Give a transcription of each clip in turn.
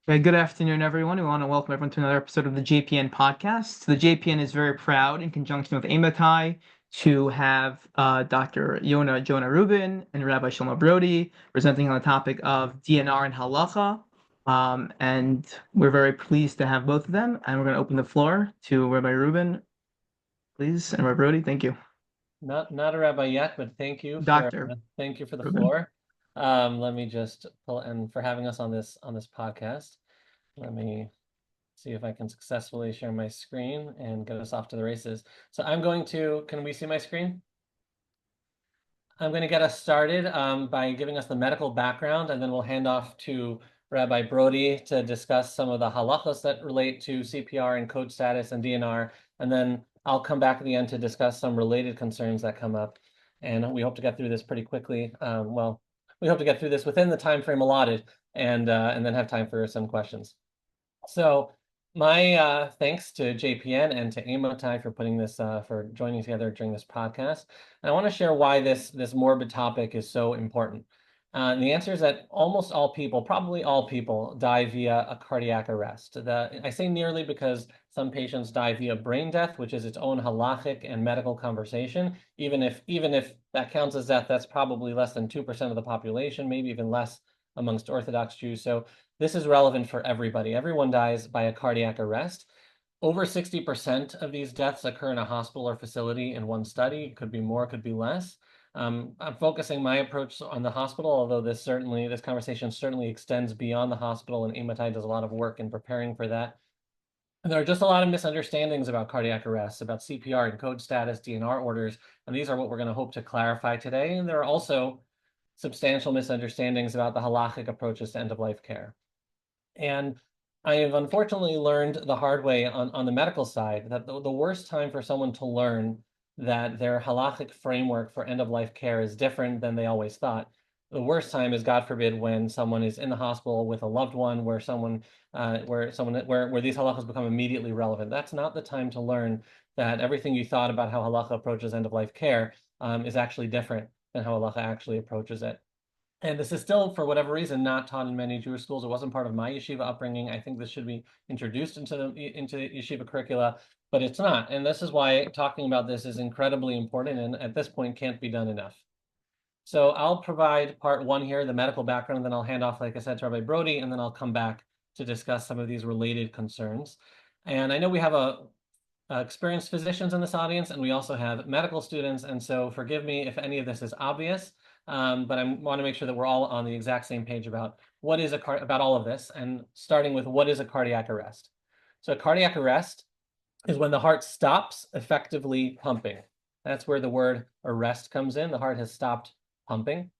Okay, good afternoon, everyone. We want to welcome everyone to another episode of the JPN podcast. The JPN is very proud, in conjunction with AMATI, to have Dr. Jonah Rubin and Rabbi Shlomo Brody presenting on the topic of DNR and Halacha. And we're very pleased to have both of them. And we're going to open the floor to Rabbi Rubin, please, and Rabbi Brody. Thank you. Not a rabbi yet, but Dr. thank you for the Rubin. floor. Let me just pull and for having us on this podcast. Let me see if I can successfully share my screen and get us off to the races. So can we see my screen? I'm going to get us started by giving us the medical background, and then we'll hand off to Rabbi Brody to discuss some of the halachos that relate to CPR and code status and DNR. And then I'll come back at the end to discuss some related concerns that come up. And we hope to get through this pretty quickly. We hope to get through this within the time frame allotted and then have time for some questions. So my thanks to JPN and to Amotai for putting this for joining together during this podcast. And I want to share why this morbid topic is so important. And the answer is that almost all people, probably all people, die via a cardiac arrest. I say nearly because some patients die via brain death, which is its own halachic and medical conversation. Even if that counts as death, that's probably less than 2% of the population, maybe even less amongst Orthodox Jews. So this is relevant for everybody. Everyone dies by a cardiac arrest. Over 60% of these deaths occur in a hospital or facility in one study. It could be more, could be less. I'm focusing my approach on the hospital, although this conversation certainly extends beyond the hospital, and Amatai does a lot of work in preparing for that. And there are just a lot of misunderstandings about cardiac arrests, about CPR and code status, DNR orders, and these are what we're going to hope to clarify today. And there are also substantial misunderstandings about the halachic approaches to end-of-life care. And I have unfortunately learned the hard way on the medical side that the worst time for someone to learn that their halachic framework for end-of-life care is different than they always thought. The worst time is, God forbid, when someone is in the hospital with a loved one, where these halachas become immediately relevant. That's not the time to learn that everything you thought about how halacha approaches end-of-life care is actually different than how halacha actually approaches it. And this is still, for whatever reason, not taught in many Jewish schools. It wasn't part of my yeshiva upbringing. I think this should be introduced into yeshiva curricula, but it's not. And this is why talking about this is incredibly important, and at this point can't be done enough. So I'll provide part one here, the medical background, and then I'll hand off, like I said, to Rabbi Brody, and then I'll come back to discuss some of these related concerns. And I know we have experienced physicians in this audience, and we also have medical students, and so forgive me if any of this is obvious. But I want to make sure that we're all on the exact same page about about all of this, and starting with what is a cardiac arrest. So a cardiac arrest is when the heart stops effectively pumping. That's where the word arrest comes in. The heart has stopped pumping.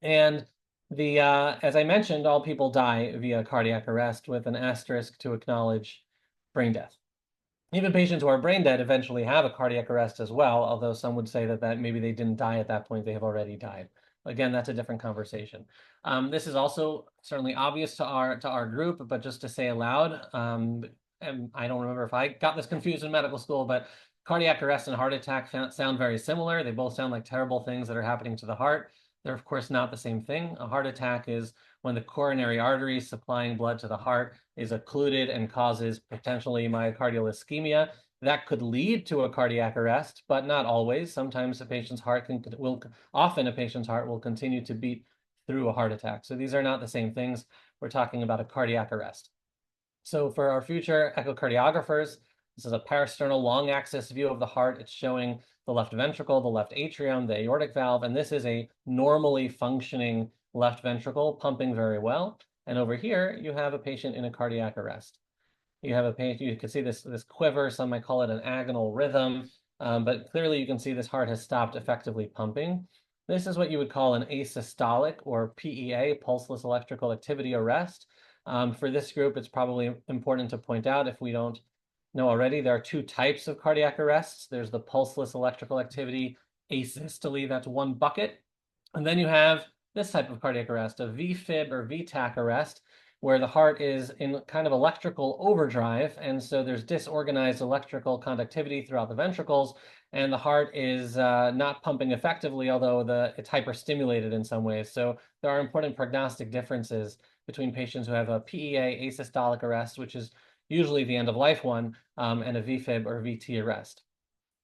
And as I mentioned, all people die via cardiac arrest with an asterisk to acknowledge brain death. Even patients who are brain dead eventually have a cardiac arrest as well, although some would say that maybe they didn't die at that point, they have already died. Again, that's a different conversation. This is also certainly obvious to our group, but just to say aloud, and I don't remember if I got this confused in medical school, but cardiac arrest and heart attack sound very similar. They both sound like terrible things that are happening to the heart. They're, of course, not the same thing. A heart attack is when the coronary artery supplying blood to the heart is occluded and causes potentially myocardial ischemia. That could lead to a cardiac arrest, but not always. Sometimes often a patient's heart will continue to beat through a heart attack. So these are not the same things. We're talking about a cardiac arrest. So for our future echocardiographers, this is a parasternal long axis view of the heart. It's showing the left ventricle, the left atrium, the aortic valve, and this is a normally functioning left ventricle pumping very well. And over here, you have a patient in a cardiac arrest. You have a patient, you can see this quiver, some might call it an agonal rhythm, but clearly you can see this heart has stopped effectively pumping. This is what you would call an asystolic or PEA, pulseless electrical activity arrest. For this group, it's probably important to point out, if we don't know already, there are two types of cardiac arrests. There's the pulseless electrical activity asystole, that's one bucket. And then you have this type of cardiac arrest, a VFib or VTAC arrest, where the heart is in kind of electrical overdrive. And so there's disorganized electrical conductivity throughout the ventricles. and the heart is not pumping effectively, although it's hyperstimulated in some ways. So there are important prognostic differences between patients who have a PEA asystolic arrest, which is usually the end of life one, and a VFib or VT arrest.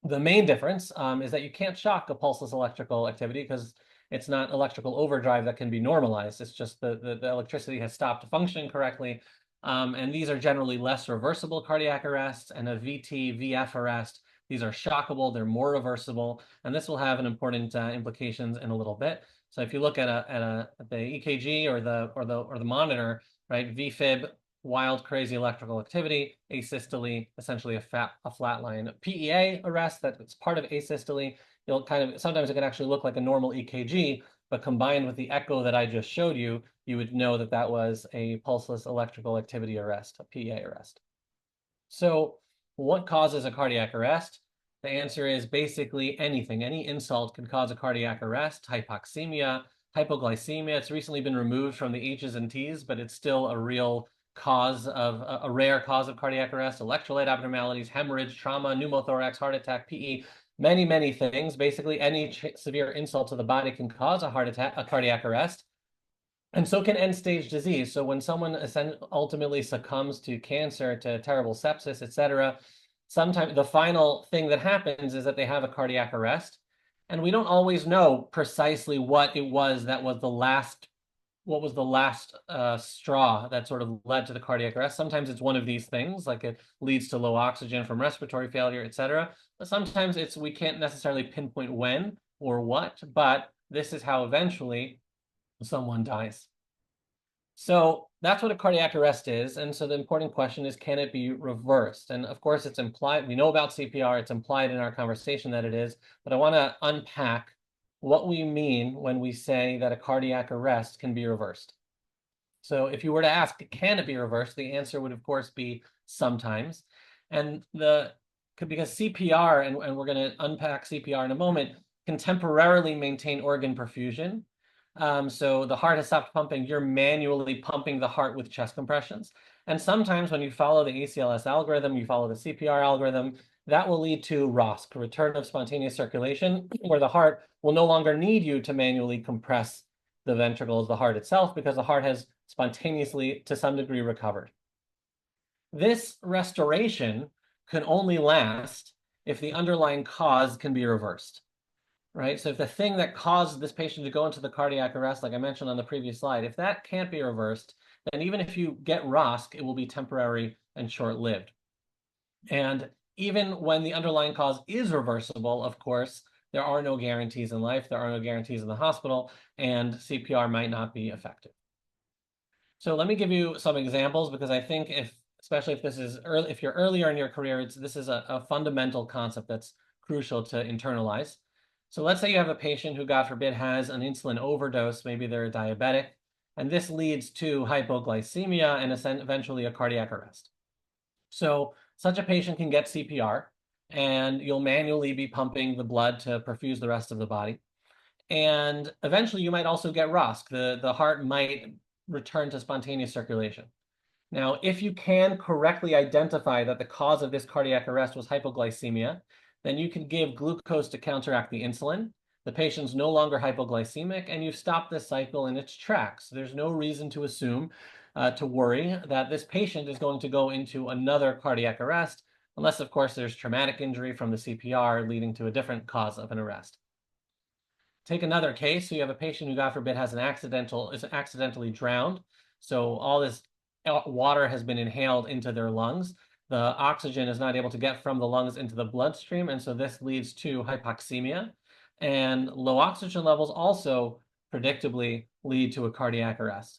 The main difference is that you can't shock a pulseless electrical activity because it's not electrical overdrive that can be normalized. It's just the electricity has stopped functioning correctly. And these are generally less reversible cardiac arrests, and a VT, VF arrest. These are shockable, they're more reversible, and this will have an important implications in a little bit. So if you look at the EKG or the monitor, right, VFib, wild, crazy electrical activity, asystole, essentially a flat line. PEA arrest, that's part of asystole. You'll sometimes it can actually look like a normal EKG, but combined with the echo that I just showed you, you would know that that was a pulseless electrical activity arrest, a PEA arrest. So what causes a cardiac arrest? The answer is basically anything. Any insult can cause a cardiac arrest. Hypoxemia, hypoglycemia. It's recently been removed from the H's and T's, but it's still a real cause of a rare cause of cardiac arrest. Electrolyte abnormalities, hemorrhage, trauma, pneumothorax, heart attack, PE, many things. Basically, any severe insult to the body can cause a heart attack, a cardiac arrest. And so can end-stage disease. So when someone ultimately succumbs to cancer, to terrible sepsis, etc., sometimes the final thing that happens is that they have a cardiac arrest. And we don't always know precisely what it was that was the last, straw that sort of led to the cardiac arrest. Sometimes it's one of these things, like it leads to low oxygen from respiratory failure, etc. But sometimes we can't necessarily pinpoint when or what, but this is how eventually someone dies. So that's what a cardiac arrest is. And so the important question is, can it be reversed? And of course, it's implied. We know about CPR. It's implied in our conversation that it is. But I want to unpack what we mean when we say that a cardiac arrest can be reversed. So if you were to ask, can it be reversed? The answer would, of course, be sometimes. And because CPR, and we're going to unpack CPR in a moment, can temporarily maintain organ perfusion. So the heart has stopped pumping, you're manually pumping the heart with chest compressions. And sometimes when you follow the ACLS algorithm, you follow the CPR algorithm, that will lead to ROSC, return of spontaneous circulation, where the heart will no longer need you to manually compress the ventricles, the heart itself, because the heart has spontaneously, to some degree, recovered. This restoration can only last if the underlying cause can be reversed. Right? So if the thing that caused this patient to go into the cardiac arrest, like I mentioned on the previous slide, if that can't be reversed, then even if you get ROSC, it will be temporary and short-lived. And even when the underlying cause is reversible, of course, there are no guarantees in life, there are no guarantees in the hospital, and CPR might not be effective. So let me give you some examples, because I think especially if this is early, if you're earlier in your career, this is a fundamental concept that's crucial to internalize. So let's say you have a patient who, God forbid, has an insulin overdose. Maybe they're diabetic, and this leads to hypoglycemia and eventually a cardiac arrest. So such a patient can get CPR, and you'll manually be pumping the blood to perfuse the rest of the body. And eventually you might also get ROSC. The heart might return to spontaneous circulation. Now, if you can correctly identify that the cause of this cardiac arrest was hypoglycemia, then you can give glucose to counteract the insulin. The patient's no longer hypoglycemic, and you've stopped this cycle in its tracks. There's no reason to assume, to worry that this patient is going to go into another cardiac arrest, unless, of course, there's traumatic injury from the CPR leading to a different cause of an arrest. Take another case. So you have a patient who, God forbid, is accidentally drowned. So all this water has been inhaled into their lungs. The oxygen is not able to get from the lungs into the bloodstream, and so this leads to hypoxemia. And low oxygen levels also predictably lead to a cardiac arrest.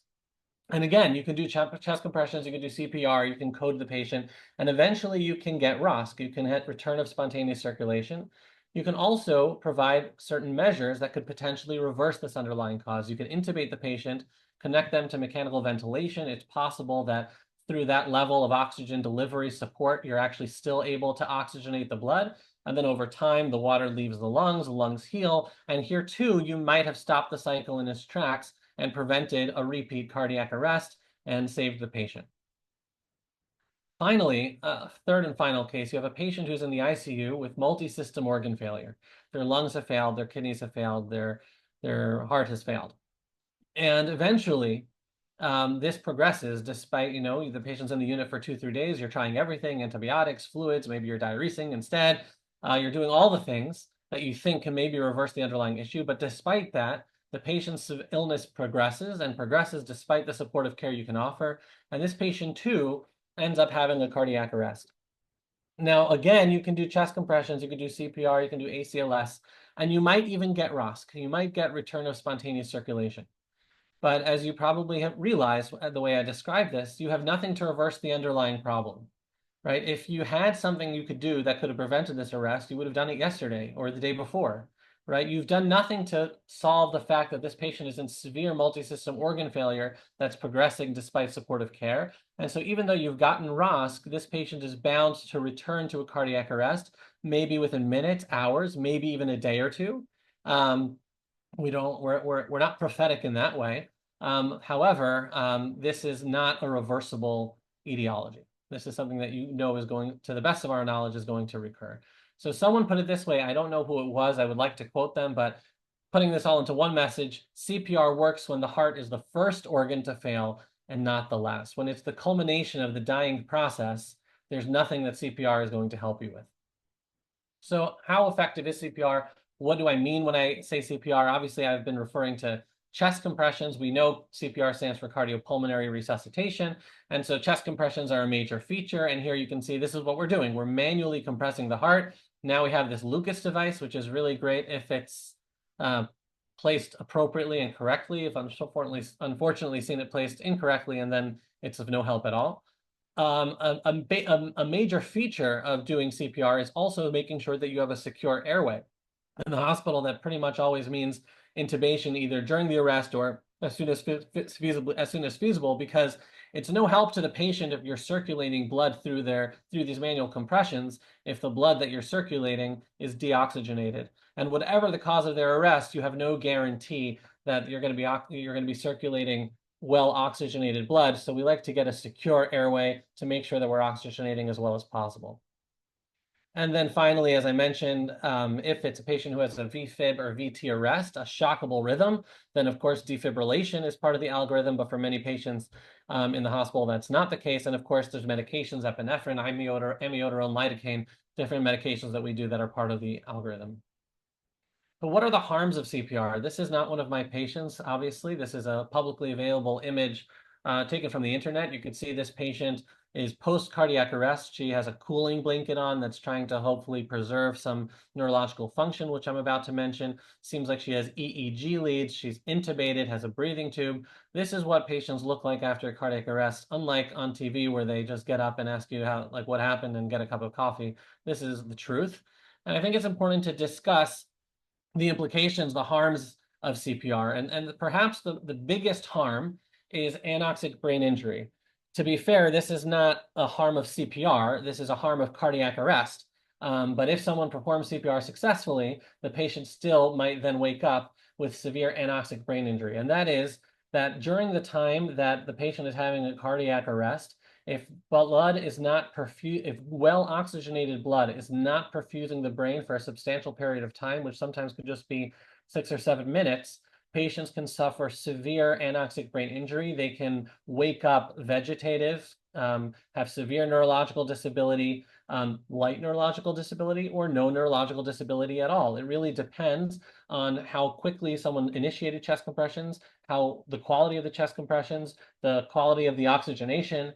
And again, you can do chest compressions, you can do CPR, you can code the patient, and eventually you can get ROSC. You can hit return of spontaneous circulation. You can also provide certain measures that could potentially reverse this underlying cause. You can intubate the patient, connect them to mechanical ventilation. It's possible that through that level of oxygen delivery support, you're actually still able to oxygenate the blood. And then over time, the water leaves the lungs heal. And here too, you might have stopped the cycle in its tracks and prevented a repeat cardiac arrest and saved the patient. Finally, third and final case, you have a patient who's in the ICU with multi-system organ failure. Their lungs have failed, their kidneys have failed, their heart has failed. And eventually, this progresses despite, the patient's in the unit for 2-3 days, you're trying everything, antibiotics, fluids, maybe you're diuresing instead. You're doing all the things that you think can maybe reverse the underlying issue. But despite that, the patient's illness progresses and progresses despite the supportive care you can offer. And this patient too ends up having a cardiac arrest. Now, again, you can do chest compressions, you can do CPR, you can do ACLS, and you might even get ROSC. You might get return of spontaneous circulation. But as you probably have realized, the way I described this, you have nothing to reverse the underlying problem, right? If you had something you could do that could have prevented this arrest, you would have done it yesterday or the day before, right? You've done nothing to solve the fact that this patient is in severe multi-system organ failure that's progressing despite supportive care. And so even though you've gotten ROSC, this patient is bound to return to a cardiac arrest, maybe within minutes, hours, maybe even a day or two. We're not prophetic in that way. However, this is not a reversible etiology. This is something that is going, to the best of our knowledge, is going to recur. So someone put it this way, I don't know who it was, I would like to quote them, but putting this all into one message, CPR works when the heart is the first organ to fail and not the last. When it's the culmination of the dying process, there's nothing that CPR is going to help you with. So how effective is CPR? What do I mean when I say CPR? Obviously, I've been referring to chest compressions. We know CPR stands for cardiopulmonary resuscitation. And so chest compressions are a major feature. And here you can see this is what we're doing. We're manually compressing the heart. Now we have this Lucas device, which is really great if it's placed appropriately and correctly. If I'm unfortunately seen it placed incorrectly, and then it's of no help at all. A major feature of doing CPR is also making sure that you have a secure airway. In the hospital, that pretty much always means intubation either during the arrest or as soon as feasible, because it's no help to the patient if you're circulating blood through these manual compressions if the blood that you're circulating is deoxygenated. And whatever the cause of their arrest, you have no guarantee that you're going to be circulating well oxygenated blood. So we like to get a secure airway to make sure that we're oxygenating as well as possible. And then finally, as I mentioned, if it's a patient who has a VFib or VT arrest, a shockable rhythm, then of course defibrillation is part of the algorithm. But for many patients in the hospital, that's not the case. And of course, there's medications, epinephrine, amiodarone, lidocaine, different medications that we do that are part of the algorithm. But what are the harms of CPR? This is not one of my patients, obviously. This is a publicly available image taken from the internet. You can see this patient is post-cardiac arrest. She has a cooling blanket on that's trying to hopefully preserve some neurological function, which I'm about to mention. Seems like she has EEG leads. She's intubated, has a breathing tube. This is what patients look like after a cardiac arrest, unlike on TV where they just get up and ask you what happened and get a cup of coffee. This is the truth. And I think it's important to discuss the implications, the harms of CPR. And perhaps the biggest harm is anoxic brain injury. To be fair, this is not a harm of CPR. This is a harm of cardiac arrest. But if someone performs CPR successfully, the patient still might then wake up with severe anoxic brain injury. And that is that during the time that the patient is having a cardiac arrest, if blood is not if well oxygenated blood is not perfusing the brain for a substantial period of time, which sometimes could just be 6 or 7 minutes, patients can suffer severe anoxic brain injury. They can wake up vegetative, have severe neurological disability, light neurological disability, or no neurological disability at all. It really depends on how quickly someone initiated chest compressions, how the quality of the chest compressions, the quality of the oxygenation,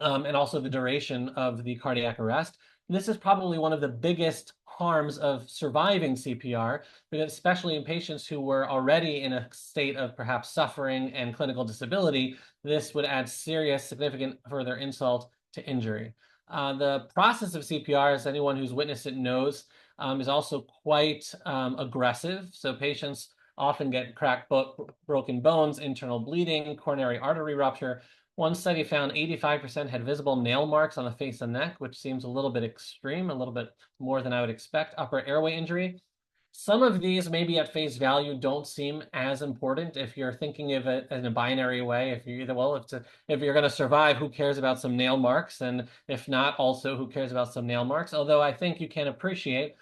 and also the duration of the cardiac arrest. And this is probably one of the biggest harms of surviving CPR, because especially in patients who were already in a state of perhaps suffering and clinical disability, this would add serious, significant further insult to injury. The process of CPR, as anyone who's witnessed it knows, is also quite aggressive. So patients often get cracked, broken bones, internal bleeding, coronary artery rupture. One study found 85% had visible nail marks on the face and neck, which seems a little bit extreme, a little bit more than I would expect. Upper airway injury. Some of these maybe at face value don't seem as important if you're thinking of it in a binary way. If you're either, well, if you're going to survive, who cares about some nail marks? And if not, also, who cares about some nail marks? Although I think you can appreciate,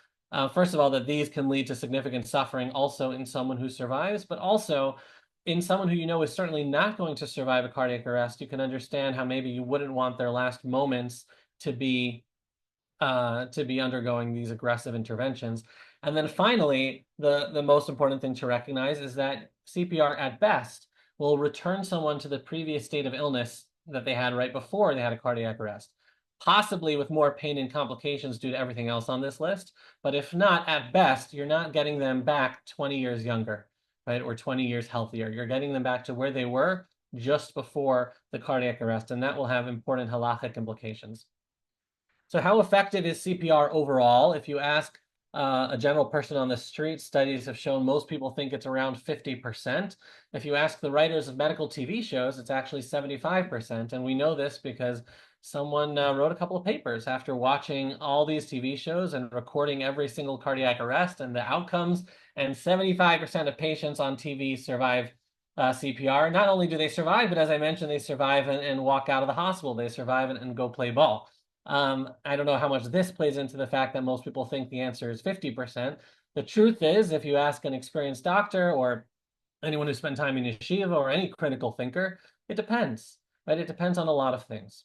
first of all, that these can lead to significant suffering also in someone who survives, but also in someone who you know is certainly not going to survive a cardiac arrest. You can understand how maybe you wouldn't want their last moments to be undergoing these aggressive interventions. And then finally, the most important thing to recognize is that CPR at best will return someone to the previous state of illness that they had right before they had a cardiac arrest, possibly with more pain and complications due to everything else on this list. But if not, at best, you're not getting them back 20 years younger, right? Or 20 years healthier. You're getting them back to where they were just before the cardiac arrest, and that will have important halachic implications. So how effective is CPR overall? If you ask a general person on the street, studies have shown most people think it's around 50%. If you ask the writers of medical TV shows, it's actually 75%. And we know this because someone wrote a couple of papers after watching all these TV shows and recording every single cardiac arrest and the outcomes. And 75% of patients on TV survive CPR. Not only do they survive, but as I mentioned, they survive and walk out of the hospital. They survive and go play ball. I don't know how much this plays into the fact that most people think the answer is 50%. The truth is, if you ask an experienced doctor or anyone who spent time in yeshiva or any critical thinker, it depends, right? It depends on a lot of things.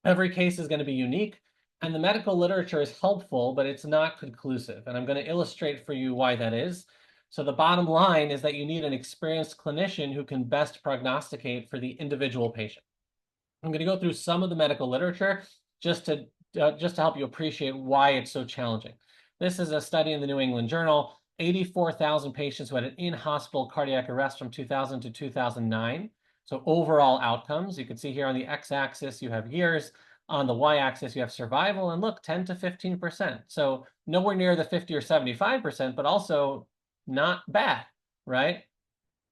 Every case is going to be unique, and the medical literature is helpful, but it's not conclusive. And I'm going to illustrate for you why that is. So the bottom line is that you need an experienced clinician who can best prognosticate for the individual patient. I'm going to go through some of the medical literature just to help you appreciate why it's so challenging. This is a study in the New England Journal, 84,000 patients who had an in-hospital cardiac arrest from 2000 to 2009. So overall outcomes, you can see here on the x-axis, you have years. On the y-axis, you have survival, and look, 10 to 15%. So nowhere near the 50 or 75%, but also not bad, right?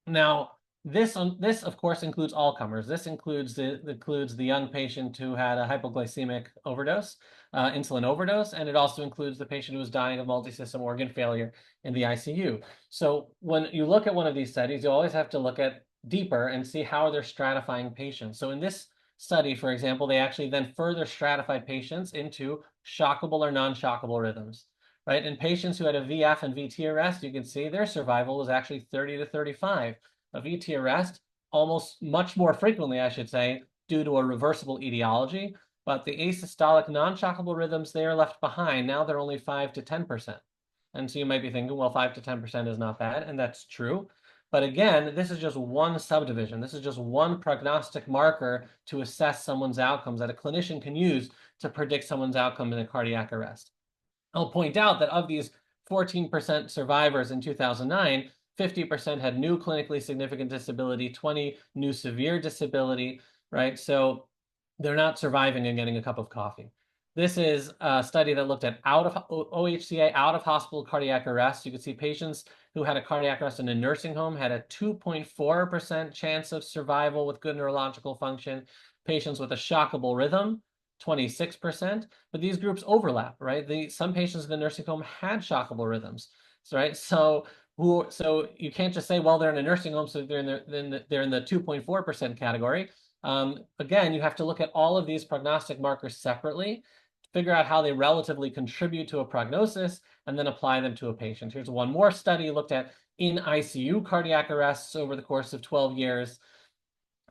Now, this, of course, includes all comers. This includes the young patient who had a hypoglycemic overdose, insulin overdose, and it also includes the patient who was dying of multisystem organ failure in the ICU. So when you look at one of these studies, you always have to look at deeper and see how they're stratifying patients. So in this study, for example, they actually then further stratified patients into shockable or non-shockable rhythms. Right? In patients who had a VF and VT arrest, you can see their survival was actually 30 to 35. A VT arrest, almost much more frequently, I should say, due to a reversible etiology, but the asystolic non-shockable rhythms, they are left behind. Now they're only 5 to 10%. And so you might be thinking, well, 5 to 10% is not bad, and that's true. But again, this is just one subdivision. This is just one prognostic marker to assess someone's outcomes that a clinician can use to predict someone's outcome in a cardiac arrest. I'll point out that of these 14% survivors in 2009, 50% had new clinically significant disability, 20 new severe disability, right? So they're not surviving and getting a cup of coffee. This is a study that looked at OHCA, out of hospital cardiac arrest. You can see patients who had a cardiac arrest in a nursing home had a 2.4% chance of survival with good neurological function. Patients with a shockable rhythm, 26%, but these groups overlap, right? Some patients in the nursing home had shockable rhythms, right? So you can't just say, well, they're in a nursing home, so they're in the 2.4% category. Again, you have to look at all of these prognostic markers separately, figure out how they relatively contribute to a prognosis, and then apply them to a patient. Here's one more study looked at in ICU cardiac arrests over the course of 12 years.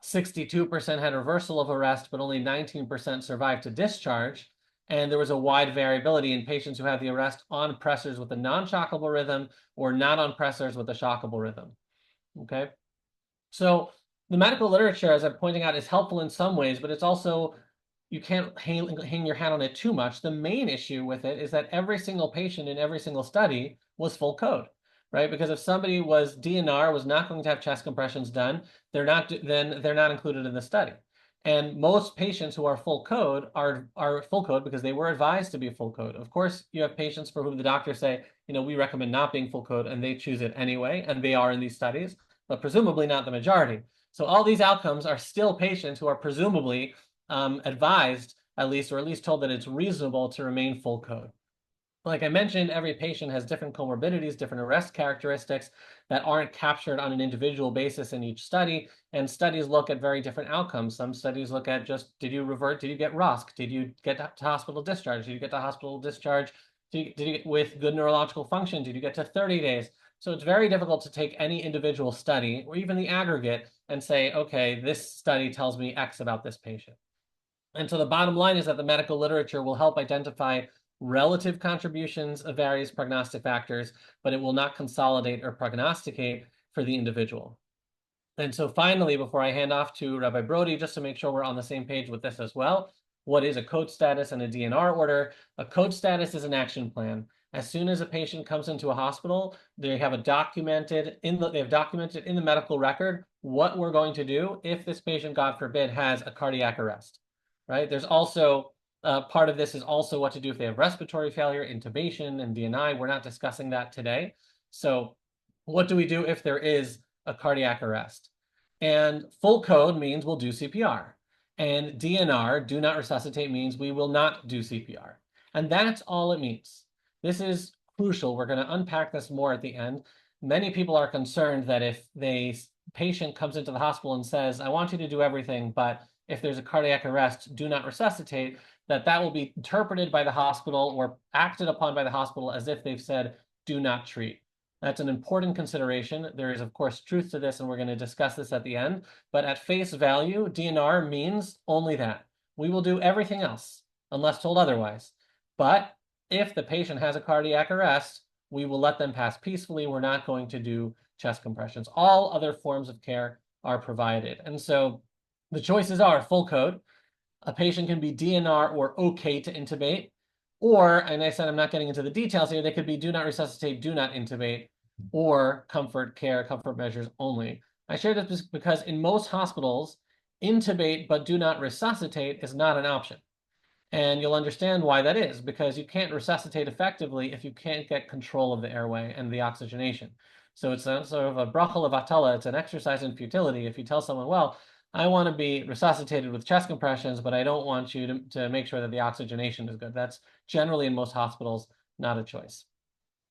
62% had reversal of arrest, but only 19% survived to discharge. And there was a wide variability in patients who had the arrest on pressors with a non-shockable rhythm or not on pressors with a shockable rhythm. Okay. So the medical literature, as I'm pointing out, is helpful in some ways, but it's also, you can't hang your hat on it too much. The main issue with it is that every single patient in every single study was full code, right? Because if somebody was DNR, was not going to have chest compressions done, then they're not included in the study. And most patients who are full code are full code because they were advised to be full code. Of course, you have patients for whom the doctors say, we recommend not being full code, and they choose it anyway, and they are in these studies, but presumably not the majority. So all these outcomes are still patients who are presumably advised, at least, or at least told that it's reasonable to remain full code. Like I mentioned, every patient has different comorbidities, different arrest characteristics that aren't captured on an individual basis in each study. And studies look at very different outcomes. Some studies look at just, did you revert? Did you get ROSC? Did you get to hospital discharge? Did you get to hospital discharge did you get with good neurological function? Did you get to 30 days? So it's very difficult to take any individual study or even the aggregate and say, okay, this study tells me X about this patient. And so the bottom line is that the medical literature will help identify relative contributions of various prognostic factors, but it will not consolidate or prognosticate for the individual. And so finally, before I hand off to Rabbi Brody, just to make sure we're on the same page with this as well, what is a code status and a DNR order? A code status is an action plan. As soon as a patient comes into a hospital, they have documented in the medical record what we're going to do if this patient, God forbid, has a cardiac arrest, right? There's also part of this is also what to do if they have respiratory failure, intubation, and DNI. We're not discussing that today. So what do we do if there is a cardiac arrest? And full code means we'll do CPR. And DNR, do not resuscitate, means we will not do CPR. And that's all it means. This is crucial. We're going to unpack this more at the end. Many people are concerned that if the patient comes into the hospital and says, I want you to do everything, but if there's a cardiac arrest, do not resuscitate, that will be interpreted by the hospital or acted upon by the hospital as if they've said, do not treat. That's an important consideration. There is, of course, truth to this, and we're going to discuss this at the end. But at face value, DNR means only that. We will do everything else, unless told otherwise. But if the patient has a cardiac arrest, we will let them pass peacefully. We're not going to do chest compressions. All other forms of care are provided. And so the choices are full code. A patient can be DNR or okay to intubate. Or, and I said I'm not getting into the details here, they could be do not resuscitate, do not intubate, or comfort care, comfort measures only. I share this because in most hospitals, intubate but do not resuscitate is not an option. And you'll understand why that is, because you can't resuscitate effectively if you can't get control of the airway and the oxygenation. So it's a sort of a bracha levatala, it's an exercise in futility. If you tell someone, well, I want to be resuscitated with chest compressions, but I don't want you to make sure that the oxygenation is good. That's generally in most hospitals not a choice.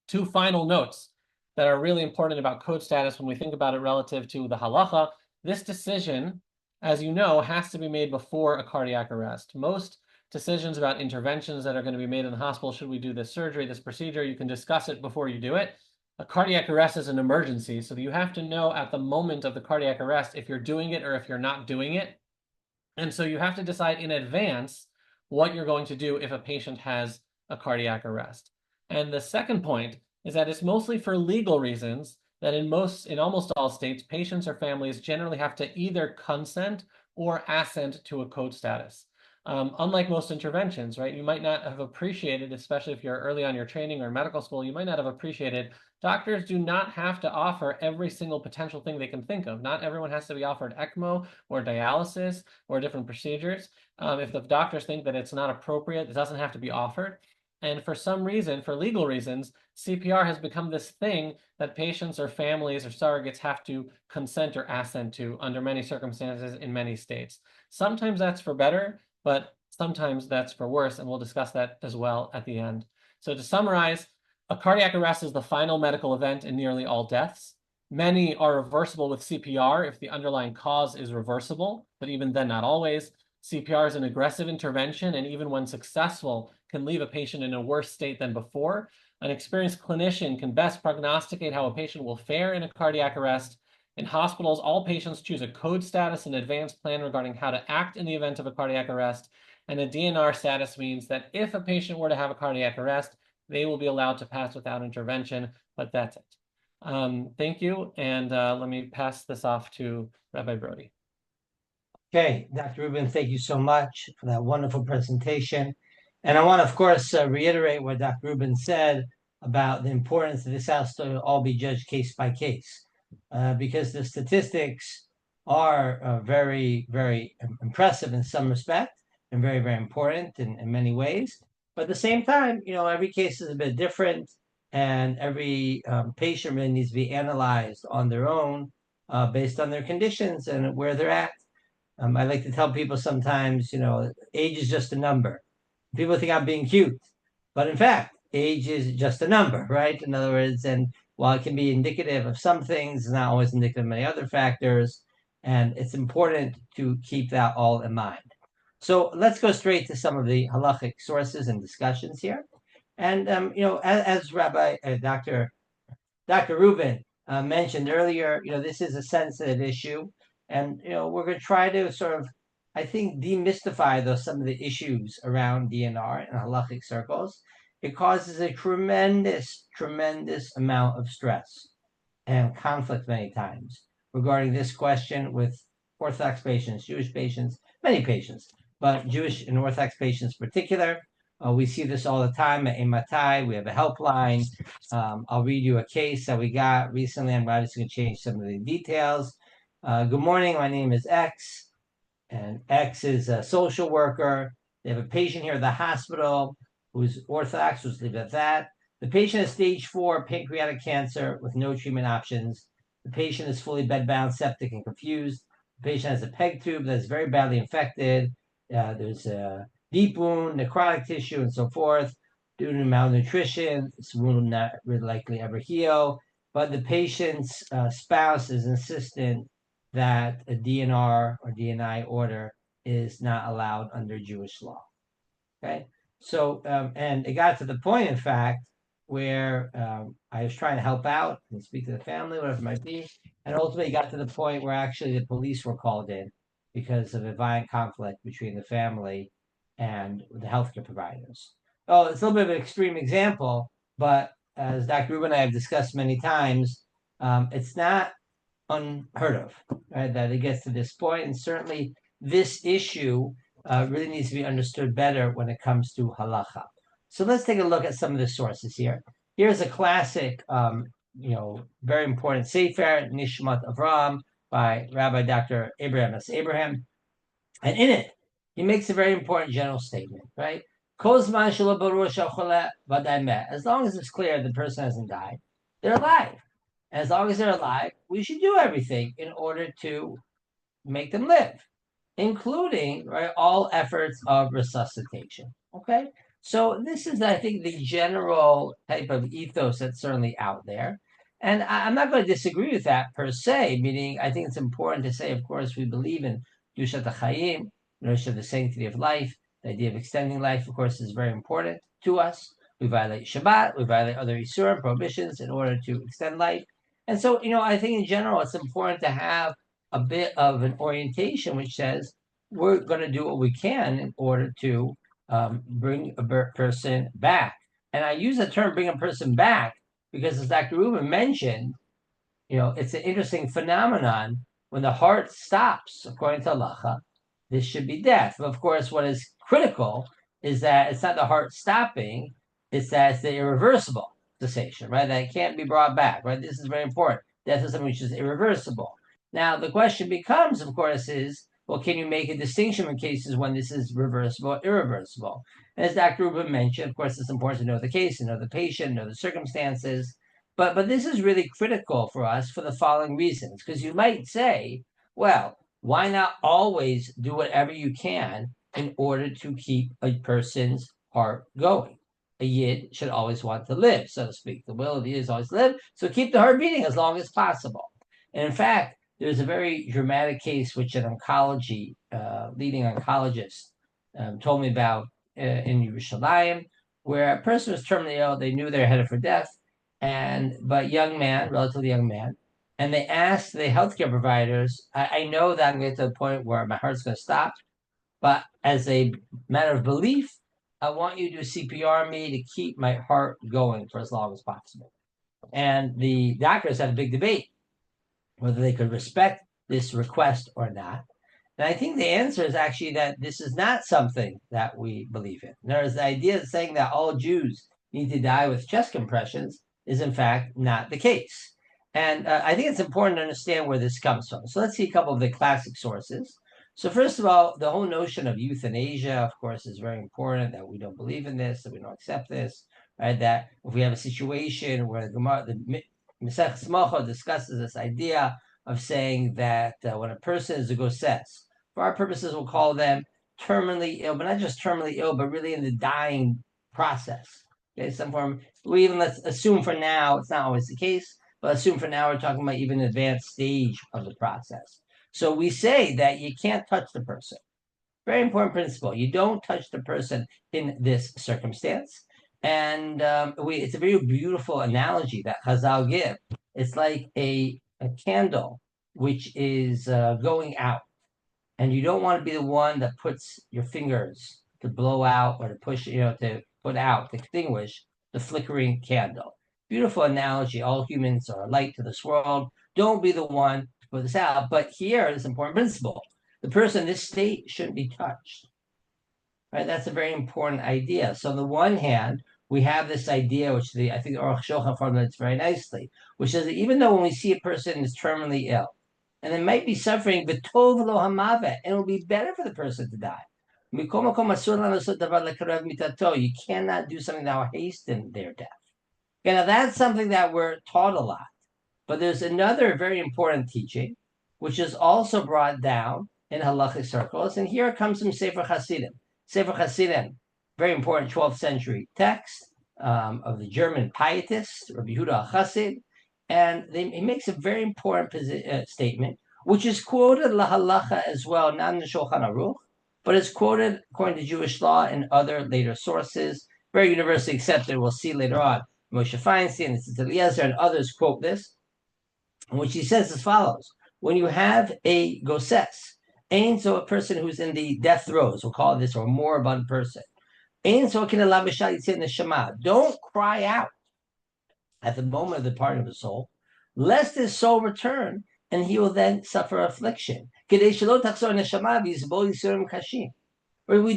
Two final notes that are really important about code status when we think about it relative to the halacha. This decision, as you know, has to be made before a cardiac arrest. Most decisions about interventions that are going to be made in the hospital, should we do this surgery, this procedure, you can discuss it before you do it. A cardiac arrest is an emergency, so you have to know at the moment of the cardiac arrest if you're doing it or if you're not doing it. And so you have to decide in advance what you're going to do if a patient has a cardiac arrest. And the second point is that it's mostly for legal reasons that in almost all states, patients or families generally have to either consent or assent to a code status. Unlike most interventions, right? You might not have appreciated, especially if you're early on your training or medical school, you might not have appreciated doctors do not have to offer every single potential thing they can think of. Not everyone has to be offered ECMO or dialysis or different procedures. If the doctors think that it's not appropriate, it doesn't have to be offered. And for some reason, for legal reasons, CPR has become this thing that patients or families or surrogates have to consent or assent to under many circumstances in many states. Sometimes that's for better, but sometimes that's for worse, and we'll discuss that as well at the end. So to summarize, a cardiac arrest is the final medical event in nearly all deaths. Many are reversible with CPR if the underlying cause is reversible, but even then, not always. CPR is an aggressive intervention, and even when successful, can leave a patient in a worse state than before. An experienced clinician can best prognosticate how a patient will fare in a cardiac arrest. In hospitals, all patients choose a code status and advanced plan regarding how to act in the event of a cardiac arrest. And a DNR status means that if a patient were to have a cardiac arrest, they will be allowed to pass without intervention, but that's it. Thank you, and let me pass this off to Rabbi Brody. Okay, Dr. Rubin, thank you so much for that wonderful presentation. And I want to, of course, reiterate what Dr. Rubin said about the importance that this has to all be judged case by case, because the statistics are very, very impressive in some respect and very, very important in many ways. But at the same time, every case is a bit different, and every patient really needs to be analyzed on their own based on their conditions and where they're at. I like to tell people sometimes, age is just a number. People think I'm being cute, but in fact, age is just a number, right? In other words, and while it can be indicative of some things, it's not always indicative of many other factors. And it's important to keep that all in mind. So let's go straight to some of the halachic sources and discussions here. And, as Rabbi Dr. Rubin mentioned earlier, this is a sensitive issue. And, we're going to try to sort of, I think, demystify some of the issues around DNR in halachic circles. It causes a tremendous, tremendous amount of stress and conflict many times regarding this question with Orthodox patients, Jewish patients, many patients, but Jewish and Orthodox patients in particular. We see this all the time at Imatai. We have a helpline. I'll read you a case that we got recently. I'm obviously going to change some of the details. Good morning. My name is X, and X is a social worker. They have a patient here at the hospital who's Orthodox. Let's leave it at that. The patient has stage 4 pancreatic cancer with no treatment options. The patient is fully bedbound, septic, and confused. The patient has a PEG tube that is very badly infected. There's a deep wound, necrotic tissue, and so forth. Due to malnutrition, this wound will not really likely ever heal. But the patient's spouse is insistent that a DNR or DNI order is not allowed under Jewish law. Okay, so and it got to the point, in fact, where I was trying to help out and speak to the family, whatever it might be, and ultimately got to the point where actually the police were called in because of a violent conflict between the family and the healthcare providers. Oh, it's a little bit of an extreme example, but as Dr. Rubin and I have discussed many times, it's not unheard of, right, that it gets to this point, and certainly this issue really needs to be understood better when it comes to halacha. So let's take a look at some of the sources here. Here's a classic, very important Sefer, Nishmat Avram, by Rabbi Dr. Abraham S. Abraham. And in it, he makes a very important general statement, right? As long as it's clear the person hasn't died, they're alive. And as long as they're alive, we should do everything in order to make them live, including, right, all efforts of resuscitation. Okay, so this is, I think, the general type of ethos that's certainly out there. And I'm not going to disagree with that per se, meaning I think it's important to say, of course, we believe in Kedushat HaChaim, notion of the sanctity of life. The idea of extending life, of course, is very important to us. We violate Shabbat, we violate other Isurim, prohibitions, in order to extend life. And so, I think in general, it's important to have a bit of an orientation which says we're going to do what we can in order to bring a person back. And I use the term bring a person back because, as Dr. Rubin mentioned, it's an interesting phenomenon. When the heart stops, according to halacha, this should be death. But of course, what is critical is that it's not the heart stopping, it's that it's the irreversible cessation, right? That it can't be brought back, right? This is very important. Death is something which is irreversible. Now, the question becomes, of course, is, well, can you make a distinction in cases when this is reversible or irreversible? And as Dr. Rubin mentioned, of course, it's important to know the case, to know the patient, know the circumstances. But this is really critical for us for the following reasons, because you might say, well, why not always do whatever you can in order to keep a person's heart going? A Yid should always want to live, so to speak. The will of the Yid is always live, so keep the heart beating as long as possible. And in fact, there's a very dramatic case which an oncology, leading oncologist told me about in Yerushalayim, where a person was terminally ill. They knew they were headed for death, but young man, relatively young man, and they asked the healthcare providers, I know that I'm getting to the point where my heart's going to stop, but as a matter of belief, I want you to CPR me to keep my heart going for as long as possible. And the doctors had a big debate whether they could respect this request or not. And I think the answer is actually that this is not something that we believe in. There's the idea of saying that all Jews need to die with chest compressions is in fact not the case. And I think it's important to understand where this comes from. So let's see a couple of the classic sources. So first of all, the whole notion of euthanasia, of course, is very important, that we don't believe in this, that we don't accept this, right? That if we have a situation where the Masech Smocho discusses this idea of saying that when a person is a goses, for our purposes, we'll call them terminally ill, but not just terminally ill, but really in the dying process. Okay, some form. Let's assume for now, it's not always the case, but assume for now we're talking about even an advanced stage of the process. So we say that you can't touch the person. Very important principle. You don't touch the person in this circumstance. And it's a very beautiful analogy that Chazal give. It's like a candle which is going out. And you don't want to be the one that puts your fingers to blow out or to push, to put out, to extinguish the flickering candle. Beautiful analogy. All humans are a light to this world. Don't be the one to put this out. But here is an important principle. The person in this state shouldn't be touched. Right? That's a very important idea. So on the one hand, we have this idea, which I think the Aruch Shulchan formulates very nicely, which is that even though when we see a person is terminally ill, and they might be suffering, v'tov lo hamavet, and it will be better for the person to die. You cannot do something that will hasten their death. Okay, now that's something that we're taught a lot. But there's another very important teaching, which is also brought down in halachic circles, and here it comes from Sefer Hasidim. Sefer Hasidim, very important 12th century text of the German pietist, Rabbi Yehuda Chassid, and he makes a very important statement, which is quoted la halacha as well, not in the Shulchan Aruch, but is quoted according to Jewish law and other later sources, very universally accepted. We'll see later on. Moshe Feinstein, Eliezer, and others quote this, in which he says as follows: when you have a goses, so a person who's in the death throes, we'll call this, or a moribund person, so don't cry out at the moment of the departing of the soul, lest his soul return, and he will then suffer affliction. Where we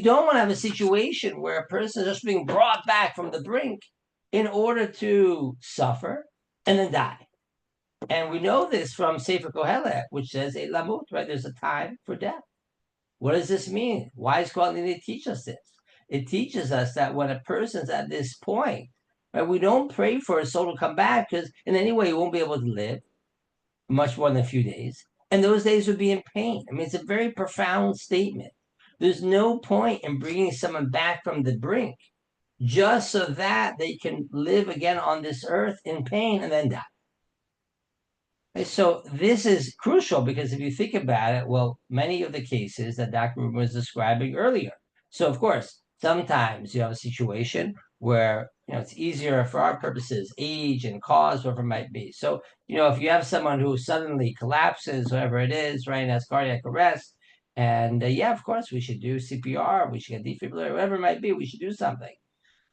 don't want to have a situation where a person is just being brought back from the brink in order to suffer and then die. And we know this from Sefer Kohelet, which says a lamut, right? There's a time for death. What does this mean? Why is Kohelet need to teach us this? It teaches us that when a person's at this point, right, we don't pray for his soul to come back, because in any way he won't be able to live much more than a few days. And those days would be in pain. I mean, it's a very profound statement. There's no point in bringing someone back from the brink just so that they can live again on this earth in pain and then die. So this is crucial, because if you think about it, well, many of the cases that Dr. Rubin was describing earlier. So of course, sometimes you have a situation where it's easier for our purposes, age and cause, whatever it might be. So if you have someone who suddenly collapses, whatever it is, right, and has cardiac arrest, and of course we should do CPR, we should get defibrillator, whatever it might be, we should do something.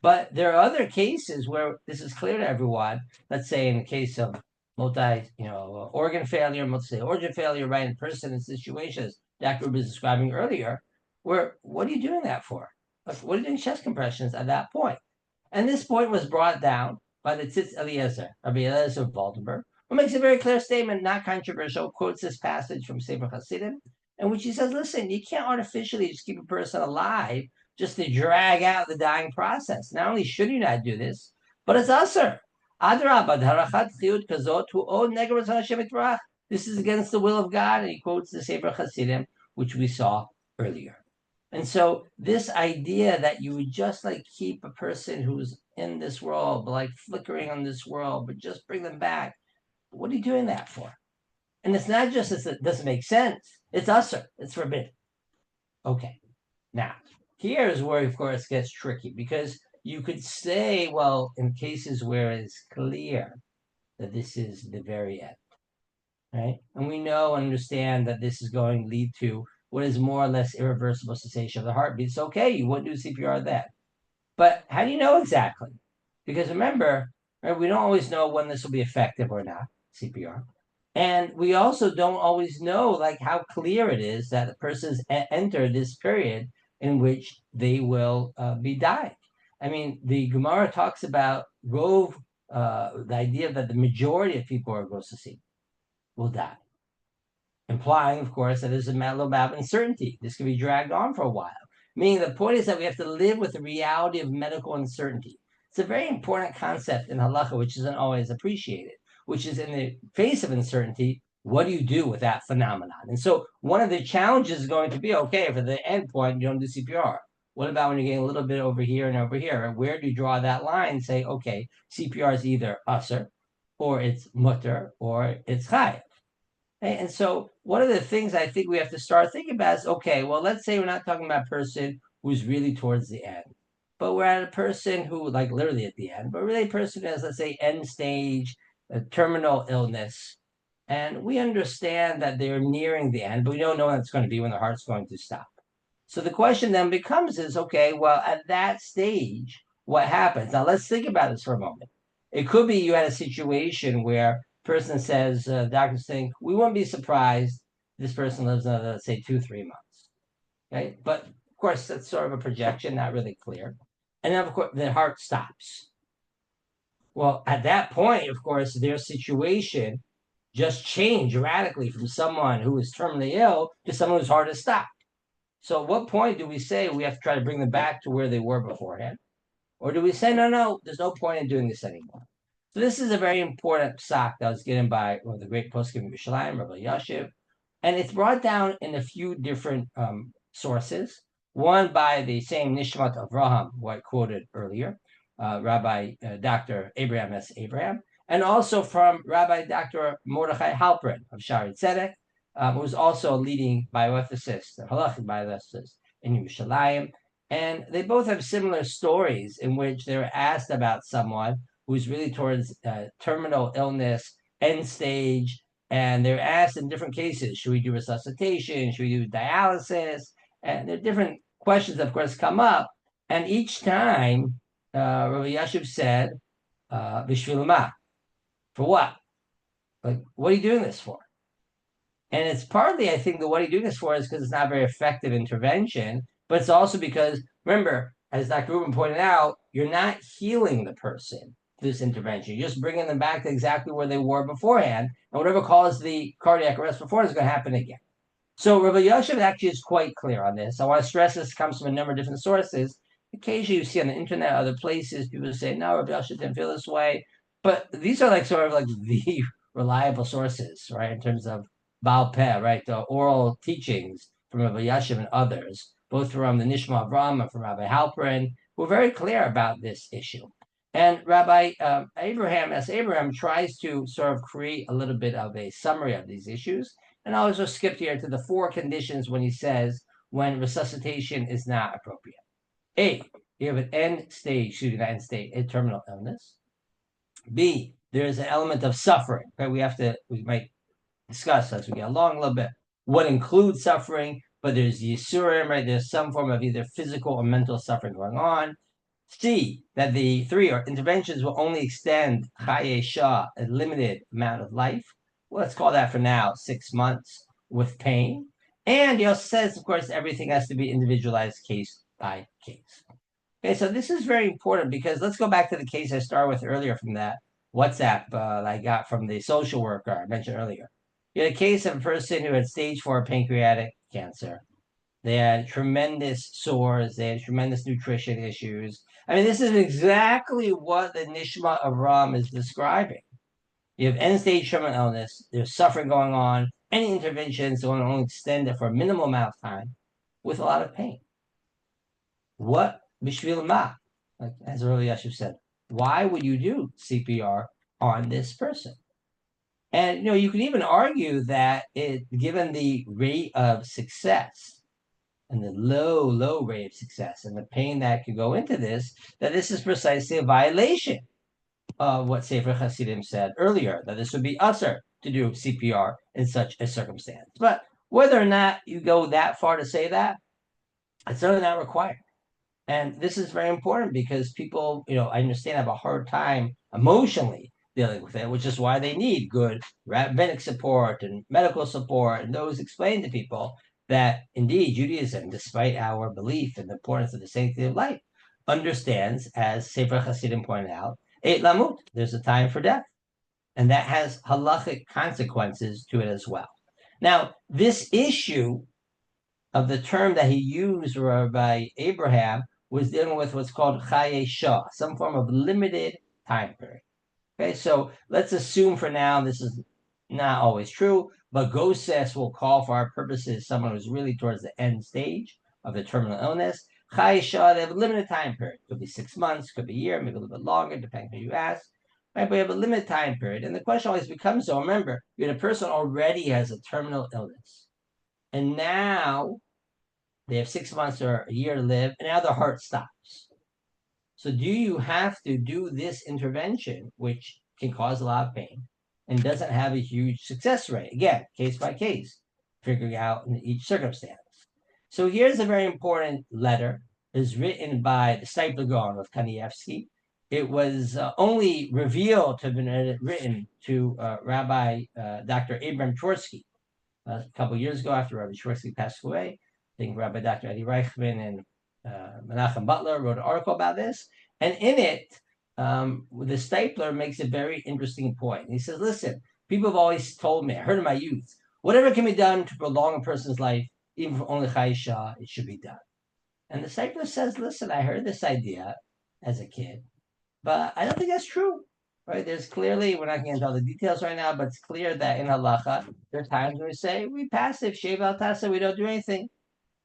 But there are other cases where this is clear to everyone. Let's say in the case of organ failure, organ failure, right, in person in situations Dr. Rubin was describing earlier, where what are you doing that for? What are you doing chest compressions at that point? And this point was brought down by the Tzitz Eliezer, Rabbi Eliezer of Baltimore, who makes a very clear statement, not controversial, quotes this passage from Sefer Hasidim, in which he says, listen, you can't artificially just keep a person alive just to drag out the dying process. Not only should you not do this, but it's usher. This is against the will of God, and he quotes the Sefer Hasidim, which we saw earlier. And so this idea that you would just keep a person who's in this world, flickering on this world, but just bring them back, what are you doing that for? And it's not just that it doesn't make sense. It's usher. It's forbidden. Okay. Now, here's where, of course, it gets tricky, because you could say, well, in cases where it's clear that this is the very end, right? And we know and understand that this is going to lead to what is more or less irreversible cessation of the heartbeat. It's okay, you wouldn't do CPR then. But how do you know exactly? Because remember, right, we don't always know when this will be effective or not, CPR. And we also don't always know how clear it is that the person's entered this period in which they will be dying. I mean, the Gemara talks about the idea that the majority of people who are gosassim will die, implying, of course, that there's a little bit of uncertainty. This could be dragged on for a while. Meaning the point is that we have to live with the reality of medical uncertainty. It's a very important concept in halacha, which isn't always appreciated, which is in the face of uncertainty, what do you do with that phenomenon? And so one of the challenges is going to be, okay, for the end point, you don't do CPR. What about when you're getting a little bit over here and over here? Where do you draw that line? Say, okay, CPR is either usher, or it's mutter, or it's chayav. And so one of the things I think we have to start thinking about is, okay, well, let's say we're not talking about a person who's really towards the end, but we're at a person who, like literally at the end, but really a person who has, let's say, end stage, a terminal illness, and we understand that they're nearing the end, but we don't know when it's going to be, when the heart's going to stop. So the question then becomes is, okay, well, at that stage, what happens? Now, let's think about this for a moment. It could be you had a situation where person says, doctors think, we won't be surprised this person lives another, let's say, 2-3 months. Okay, but of course, that's sort of a projection, not really clear. And then, of course, the heart stops. Well, at that point, of course, their situation just changed radically from someone who is terminally ill to someone whose heart has stopped. So at what point do we say we have to try to bring them back to where they were beforehand? Or do we say, no, there's no point in doing this anymore? So this is a very important psak that was given by one of the great poskim of Yerushalayim, Rabbi Yashiv. And it's brought down in a few different sources. One by the same Nishmat Avraham, who I quoted earlier, Rabbi Dr. Abraham S. Abraham, and also from Rabbi Dr. Mordechai Halperin of Shari Tzedek, who's also a leading bioethicist, a halachic bioethicist in Yerushalayim. And they both have similar stories in which they're asked about someone who's really towards terminal illness, end stage, and they're asked in different cases, should we do resuscitation? Should we do dialysis? And there are different questions, of course, come up. And each time, Rabbi Yashiv said, Bishvil ma, for what? Like, what are you doing this for? And it's partly, I think, that what are you doing this for is because it's not a very effective intervention, but it's also because, remember, as Dr. Rubin pointed out, you're not healing the person through this intervention. You're just bringing them back to exactly where they were beforehand, and whatever caused the cardiac arrest before is going to happen again. So Rabbi Yashiv actually is quite clear on this. I want to stress this comes from a number of different sources. Occasionally you see on the internet, other places, people say, no, Rabbi Yashiv didn't feel this way. But these are like sort of like the reliable sources, right, in terms of Baal Peh, right, the oral teachings from Rabbi Yashiv and others, both from the Nishma Avraham and from Rabbi Halperin, who are very clear about this issue. And Rabbi Abraham S. Abraham tries to sort of create a little bit of a summary of these issues. And I'll also skip here to the 4 conditions when he says when resuscitation is not appropriate. A, you have an end stage, a terminal illness. B, there is an element of suffering. Right? We might discuss as we get along a little bit what includes suffering, but there's yisurim, right? There's some form of either physical or mental suffering going on. C, that the 3 or interventions will only extend chaye shah, a limited amount of life. Well, let's call that for now 6 months with pain. And he also says, of course, everything has to be individualized case by case. Okay, so this is very important because let's go back to the case I started with earlier from that WhatsApp that I got from the social worker I mentioned earlier. You had a case of a person who had stage 4 pancreatic cancer. They had tremendous sores. They had tremendous nutrition issues. I mean, this is exactly what the Nishma Avraham is describing. You have end-stage terminal illness. There's suffering going on. Any interventions will only extend it for a minimal amount of time with a lot of pain. What? Bishvil ma? Like, as Rabbi Yashiv said, why would you do CPR on this person? And, you can even argue that given the rate of success and the low rate of success and the pain that could go into this, that this is precisely a violation of what Sefer Hasidim said earlier, that this would be usher to do CPR in such a circumstance. But whether or not you go that far to say that, it's certainly not required. And this is very important because people, I understand, have a hard time emotionally dealing with it, which is why they need good rabbinic support and medical support. And those explain to people that indeed Judaism, despite our belief in the importance of the sanctity of life, understands, as Sefer Hasidim pointed out, et lamut, there's a time for death. And that has halachic consequences to it as well. Now, this issue of the term that he used, Rabbi Abraham, was dealing with what's called chaye shah, some form of limited time period. Okay, so let's assume for now this is not always true, but Goses will call for our purposes someone who's really towards the end stage of the terminal illness. Chayisha, they have a limited time period. Could be 6 months, could be a year, maybe a little bit longer, depending on who you ask. Right, but we have a limited time period. And the question always becomes, so remember, you had a person already has a terminal illness. And now they have 6 months or a year to live, and now their heart stops. So do you have to do this intervention, which can cause a lot of pain and doesn't have a huge success rate? Again, case by case, figuring out in each circumstance. So here's a very important letter. It's written by the Stipler Gaon of Kanievsky. It was only revealed to have been written to Rabbi Dr. Abram Tversky a couple of years ago after Rabbi Tversky passed away. I think Rabbi Dr. Eddie Reichman and Menachem Butler wrote an article about this. And in it, the Stipler makes a very interesting point. He says, listen, people have always told me, I heard in my youth, whatever can be done to prolong a person's life, even for only Chayisha, it should be done. And the Stipler says, listen, I heard this idea as a kid, but I don't think that's true. Right? There's clearly, we're not getting into all the details right now, but it's clear that in halacha, there are times when we say, we passive, shev al tasa, we don't do anything.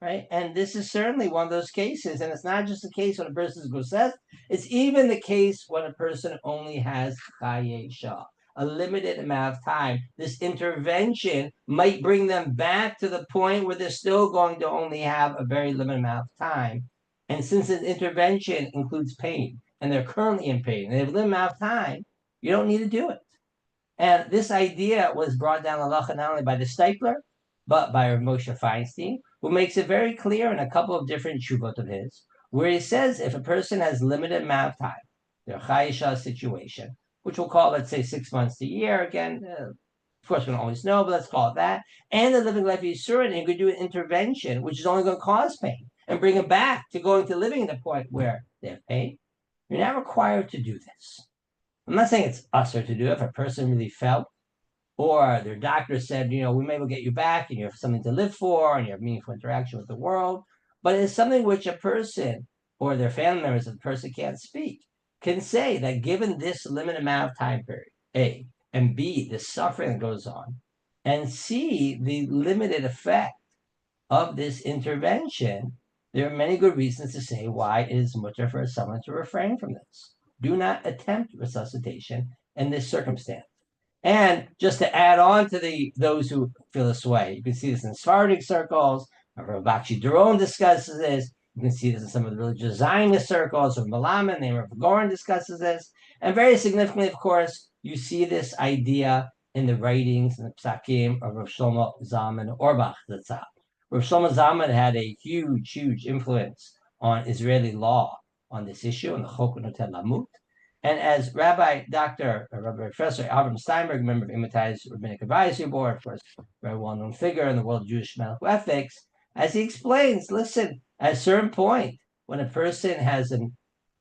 Right? And this is certainly one of those cases. And it's not just the case when a person is goseth, it's even the case when a person only has chayesha, a limited amount of time. This intervention might bring them back to the point where they're still going to only have a very limited amount of time. And since an intervention includes pain, and they're currently in pain, and they have a limited amount of time, you don't need to do it. And this idea was brought down halacha not only by the Stipler, but by Moshe Feinstein, who makes it very clear in a couple of different shuvot of his, where he says if a person has limited amount of time, their chayisha situation, which we'll call, let's say, 6 months to a year, again, of course we don't always know, but let's call it that, and the living life Yisurin, and you could do an intervention, which is only going to cause pain, and bring them back to going to living at the point where they have pain, you're not required to do this. I'm not saying it's usher to do it if a person really felt, or their doctor said, we may well get you back and you have something to live for and you have meaningful interaction with the world. But it's something which a person or their family members of the person can't speak, can say that given this limited amount of time period, A, and B, the suffering that goes on, and C, the limited effect of this intervention, there are many good reasons to say why it is mutter for someone to refrain from this. Do not attempt resuscitation in this circumstance. And just to add on to those who feel this way, you can see this in Sephardic circles. Rav Bakshi Doron discusses this. You can see this in some of the religious Zionist circles. Rav Malaman, the name of Rav Goren discusses this. And very significantly, of course, you see this idea in the writings and the psakim of Rav Shlomo Zalman Auerbach Zatzal. Rav Shlomo Zalman had a huge, huge influence on Israeli law on this issue, on the Chok Noten Lamut. And as Rabbi Professor Avram Steinberg, member of Imatai's Rabbinic Advisory Board, of course, very well-known figure in the world of Jewish medical ethics, as he explains, listen, at a certain point, when a person has an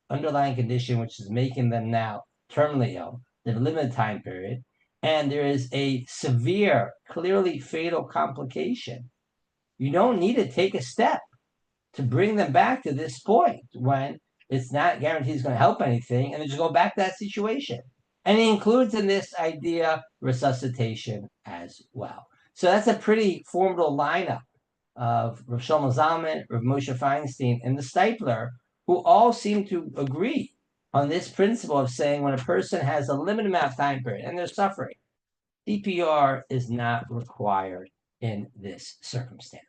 underlying condition which is making them now terminally ill, they have a limited time period, and there is a severe, clearly fatal complication, you don't need to take a step to bring them back to this point when it's not guaranteed it's going to help anything, and then just go back to that situation. And he includes in this idea resuscitation as well. So that's a pretty formidable lineup of Rav Shlomo Zalman, Rav Moshe Feinstein, and the Stipler, who all seem to agree on this principle of saying when a person has a limited amount of time period and they're suffering, CPR is not required in this circumstance.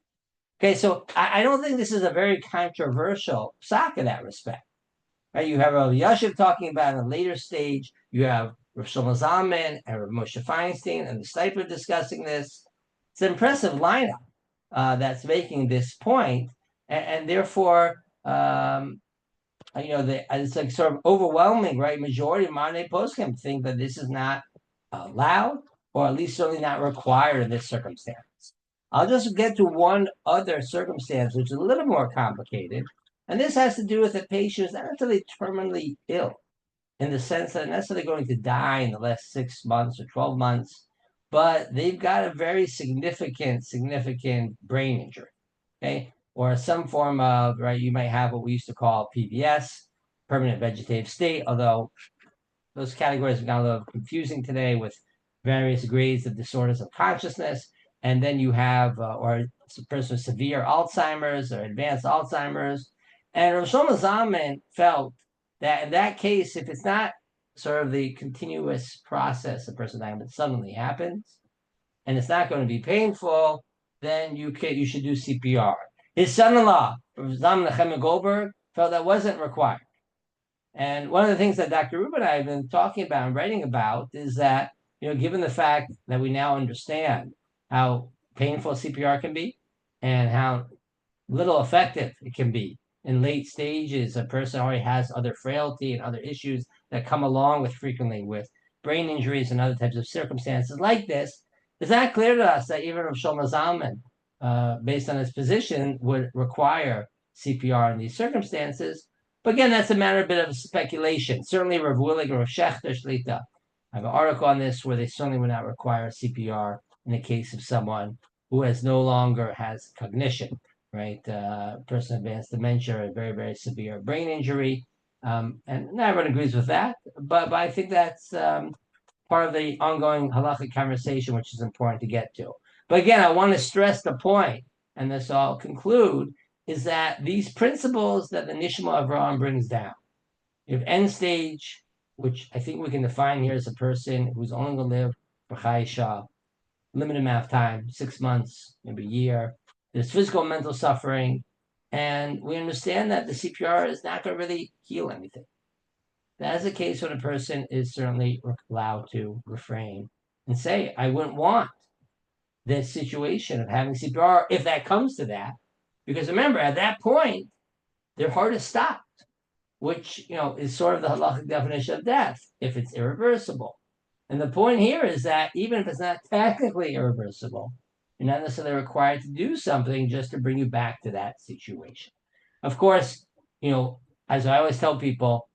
Okay, so I don't think this is a very controversial psak in that respect. Right? You have Rav Yashiv talking about in a later stage. You have Rav Shlomo Zalman and Rav Moshe Feinstein and the Stipler discussing this. It's an impressive lineup that's making this point, and therefore, it's like sort of overwhelming, right? Majority of modern day poskim think that this is not allowed, or at least certainly not required in this circumstance. I'll just get to one other circumstance, which is a little more complicated. And this has to do with a patient who's not necessarily terminally ill in the sense that they're not necessarily going to die in the last 6 months or 12 months, but they've got a very significant brain injury, okay? Or some form of, right, you might have what we used to call PVS, permanent vegetative state, although those categories have gotten a little confusing today with various grades of disorders of consciousness. And then you have, or a person with severe Alzheimer's or advanced Alzheimer's. And Rabbi Shlomo Zalman felt that in that case, if it's not sort of the continuous process a person dying, but suddenly happens, and it's not going to be painful, then you should do CPR. His son-in-law, Zalman Nechemia Goldberg, felt that wasn't required. And one of the things that Dr. Rubin and I have been talking about and writing about is that, given the fact that we now understand how painful CPR can be and how little effective it can be in late stages, a person already has other frailty and other issues that come along with frequently with brain injuries and other types of circumstances like this, it's not clear to us that even Rav Shlomo Zalman, based on his position, would require CPR in these circumstances. But again, that's a matter of a bit of speculation. Certainly, Rav Willig or Rav Shechter Shlita, I have an article on this where they certainly would not require CPR in the case of someone who no longer has cognition, right? Person with advanced dementia, a very, very severe brain injury. And not everyone agrees with that, but I think that's part of the ongoing halachic conversation, which is important to get to. But again, I want to stress the point, and this I'll conclude, is that these principles that the Nishma Avraham brings down, you have end stage, which I think we can define here as a person who's only going to live for Chayisha, limited amount of time, 6 months, maybe a year. There's physical and mental suffering, and we understand that the CPR is not going to really heal anything. That's the case when a person is certainly allowed to refrain and say, I wouldn't want this situation of having CPR if that comes to that. Because remember, at that point, their heart is stopped, which is sort of the halachic definition of death, if it's irreversible. And the point here is that even if it's not technically irreversible, you're not necessarily required to do something just to bring you back to that situation. Of course, as I always tell people,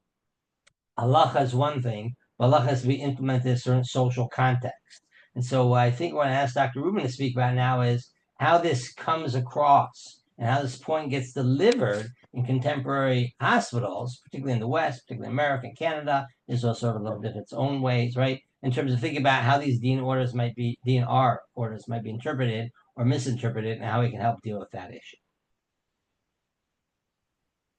halacha is one thing, but halacha has to be implemented in a certain social context. And so what I think I want to ask Dr. Rubin to speak about now is how this comes across and how this point gets delivered in contemporary hospitals, particularly in the West, particularly America and Canada. Israel sort of a little bit its own ways, right? In terms of thinking about how these DNR orders might be interpreted or misinterpreted, and how we can help deal with that issue.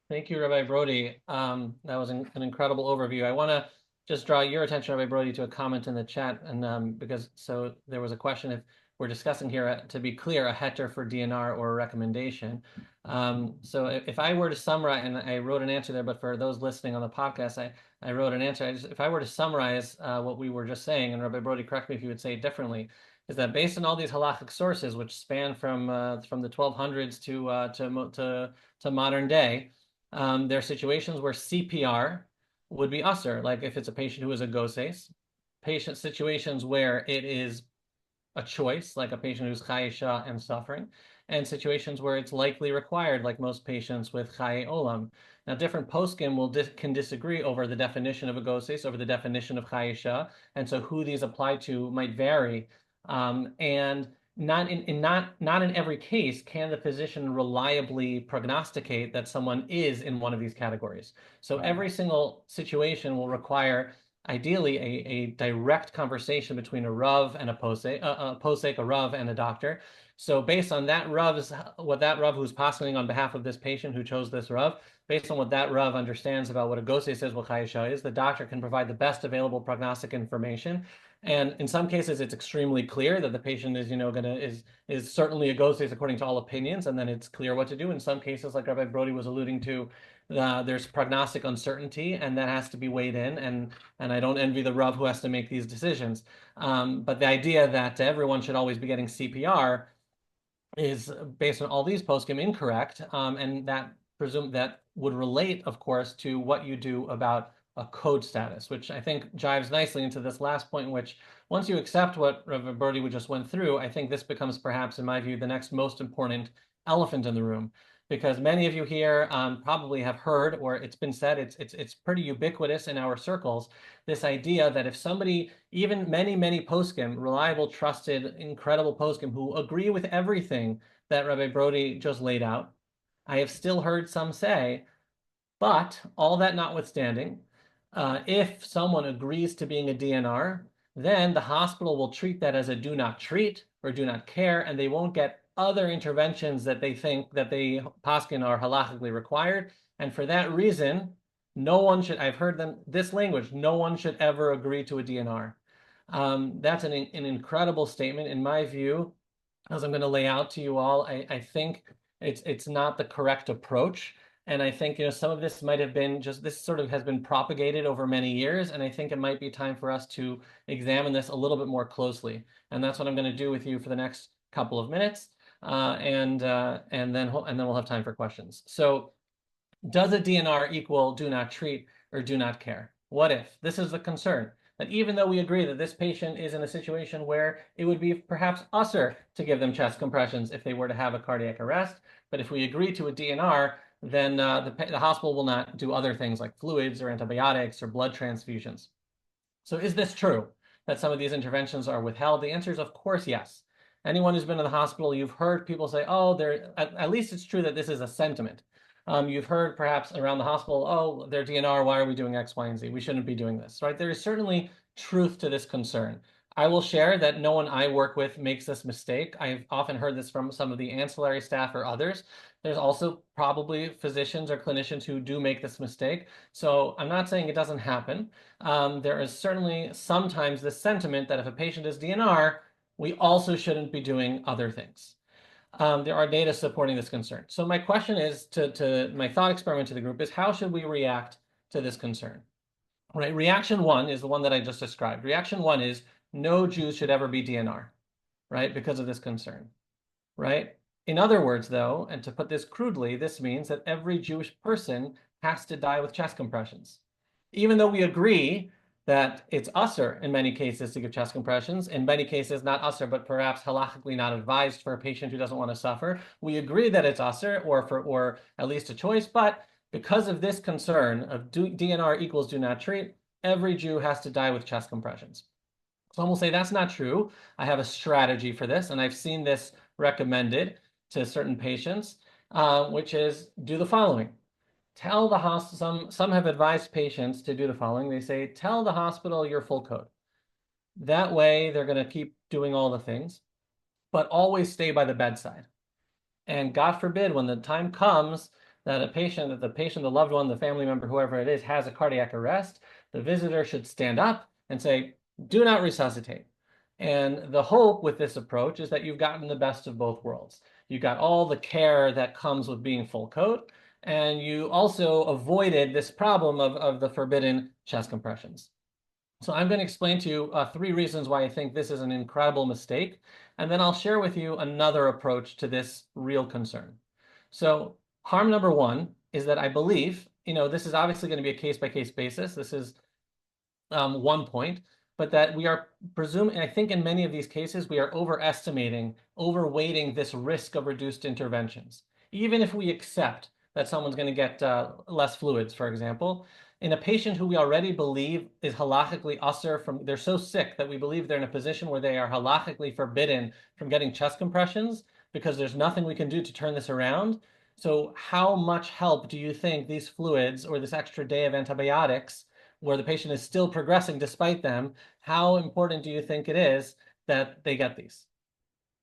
Thank you, Rabbi Brody. That was an incredible overview. I want to just draw your attention, Rabbi Brody, to a comment in the chat, and because there was a question if we're discussing here, to be clear, a heter for DNR or a recommendation. So if I were to summarize, and I wrote an answer there, but for those listening on the podcast, I wrote an answer. If I were to summarize what we were just saying, and Rabbi Brody, correct me if you would say it differently, is that based on all these halachic sources, which span from the 1200s to modern day, there are situations where CPR would be usher, like if it's a patient who is a goses, patient situations where it is a choice, like a patient who's chayisha and suffering, and situations where it's likely required, like most patients with chaye olam. Now, different poskim can disagree over the definition of a goses, over the definition of chayisha, and so who these apply to might vary. And not in every case can the physician reliably prognosticate that someone is in one of these categories. So every single situation will require ideally a direct conversation between a Rav and a posek, a Rav and a doctor. So based on that what that Rav who's passing on behalf of this patient who chose this Rav, based on what that Rav understands about what a gose says, what chayisha is, the doctor can provide the best available prognostic information. And in some cases, it's extremely clear that the patient is, is certainly a ghost according to all opinions, and then it's clear what to do. In some cases, like Rabbi Brody was alluding to, there's prognostic uncertainty, and that has to be weighed in. And I don't envy the Rav who has to make these decisions. But the idea that everyone should always be getting CPR is based on all these poskim incorrect, and that would relate, of course, to what you do about a code status, which I think jives nicely into this last point, in which once you accept what Rabbi Brody just went through, I think this becomes perhaps, in my view, the next most important elephant in the room, because many of you here probably have heard, or it's been said, it's pretty ubiquitous in our circles, this idea that if somebody, even many poskim, reliable, trusted, incredible poskim who agree with everything that Rabbi Brody just laid out, I have still heard some say, but all that notwithstanding, if someone agrees to being a DNR, then the hospital will treat that as a do not treat or do not care, and they won't get other interventions that they think that they paskin are halachically required. And for that reason, no one should, I've heard them, this language, no one should ever agree to a DNR. That's an incredible statement. In my view, as I'm going to lay out to you all, I think it's not the correct approach. And I think, some of this might have been just, this sort of has been propagated over many years. And I think it might be time for us to examine this a little bit more closely. And that's what I'm going to do with you for the next couple of minutes. And then we'll have time for questions. So does a DNR equal do not treat or do not care? What if? This is the concern, that even though we agree that this patient is in a situation where it would be perhaps usher to give them chest compressions if they were to have a cardiac arrest, but if we agree to a DNR, then the hospital will not do other things like fluids or antibiotics or blood transfusions. So is this true, that some of these interventions are withheld? The answer is, of course, yes. Anyone who's been in the hospital, you've heard people say, oh, at least it's true that this is a sentiment. You've heard perhaps around the hospital, oh, they're DNR, why are we doing X, Y, and Z? We shouldn't be doing this, right? There is certainly truth to this concern. I will share that no one I work with makes this mistake. I've often heard this from some of the ancillary staff or others. There's also probably physicians or clinicians who do make this mistake. So I'm not saying it doesn't happen. There is certainly sometimes this sentiment that if a patient is DNR, we also shouldn't be doing other things. There are data supporting this concern. So my question is to my thought experiment to the group is, how should we react to this concern? Right. Reaction one is the one that I just described. Reaction one is no Jews should ever be DNR, right? Because of this concern, right? In other words, though, and to put this crudely, this means that every Jewish person has to die with chest compressions. Even though we agree that it's usher in many cases to give chest compressions, in many cases not usher, but perhaps halachically not advised for a patient who doesn't want to suffer. We agree that it's usher or at least a choice, but because of this concern of DNR equals do not treat, every Jew has to die with chest compressions. Some will say that's not true. I have a strategy for this, and I've seen this recommended to certain patients, which is do the following. Tell the hospital, some have advised patients to do the following. They say, tell the hospital you're full code. That way, they're going to keep doing all the things, but always stay by the bedside. And God forbid, when the time comes that the loved one, the family member, whoever it is, has a cardiac arrest, the visitor should stand up and say, do not resuscitate. And the hope with this approach is that you've gotten the best of both worlds. You've got all the care that comes with being full code, and you also avoided this problem of the forbidden chest compressions. So I'm going to explain to you 3 reasons why I think this is an incredible mistake, and then I'll share with you another approach to this real concern. So harm number 1 is that I believe, this is obviously going to be a case-by-case basis. This is one point, but that we are presuming, I think in many of these cases, we are overweighting this risk of reduced interventions. Even if we accept that someone's going to get less fluids, for example, in a patient who we already believe is halachically usher they're so sick that we believe they're in a position where they are halachically forbidden from getting chest compressions because there's nothing we can do to turn this around. So how much help do you think these fluids or this extra day of antibiotics where the patient is still progressing despite them, how important do you think it is that they get these?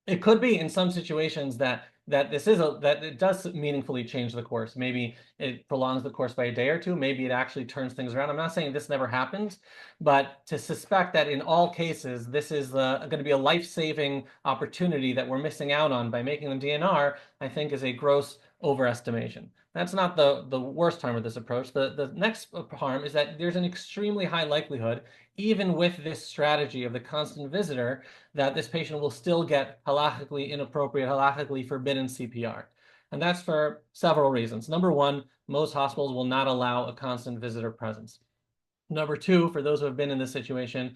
It could be in some situations that it does meaningfully change the course. Maybe it prolongs the course by a day or 2. Maybe it actually turns things around. I'm not saying this never happens, but to suspect that in all cases, this is going to be a life-saving opportunity that we're missing out on by making them DNR, I think is a gross overestimation. That's not the worst harm of this approach. The next harm is that there's an extremely high likelihood, even with this strategy of the constant visitor, that this patient will still get halachically inappropriate, halachically forbidden CPR. And that's for several reasons. Number 1, most hospitals will not allow a constant visitor presence. Number 2, for those who have been in this situation,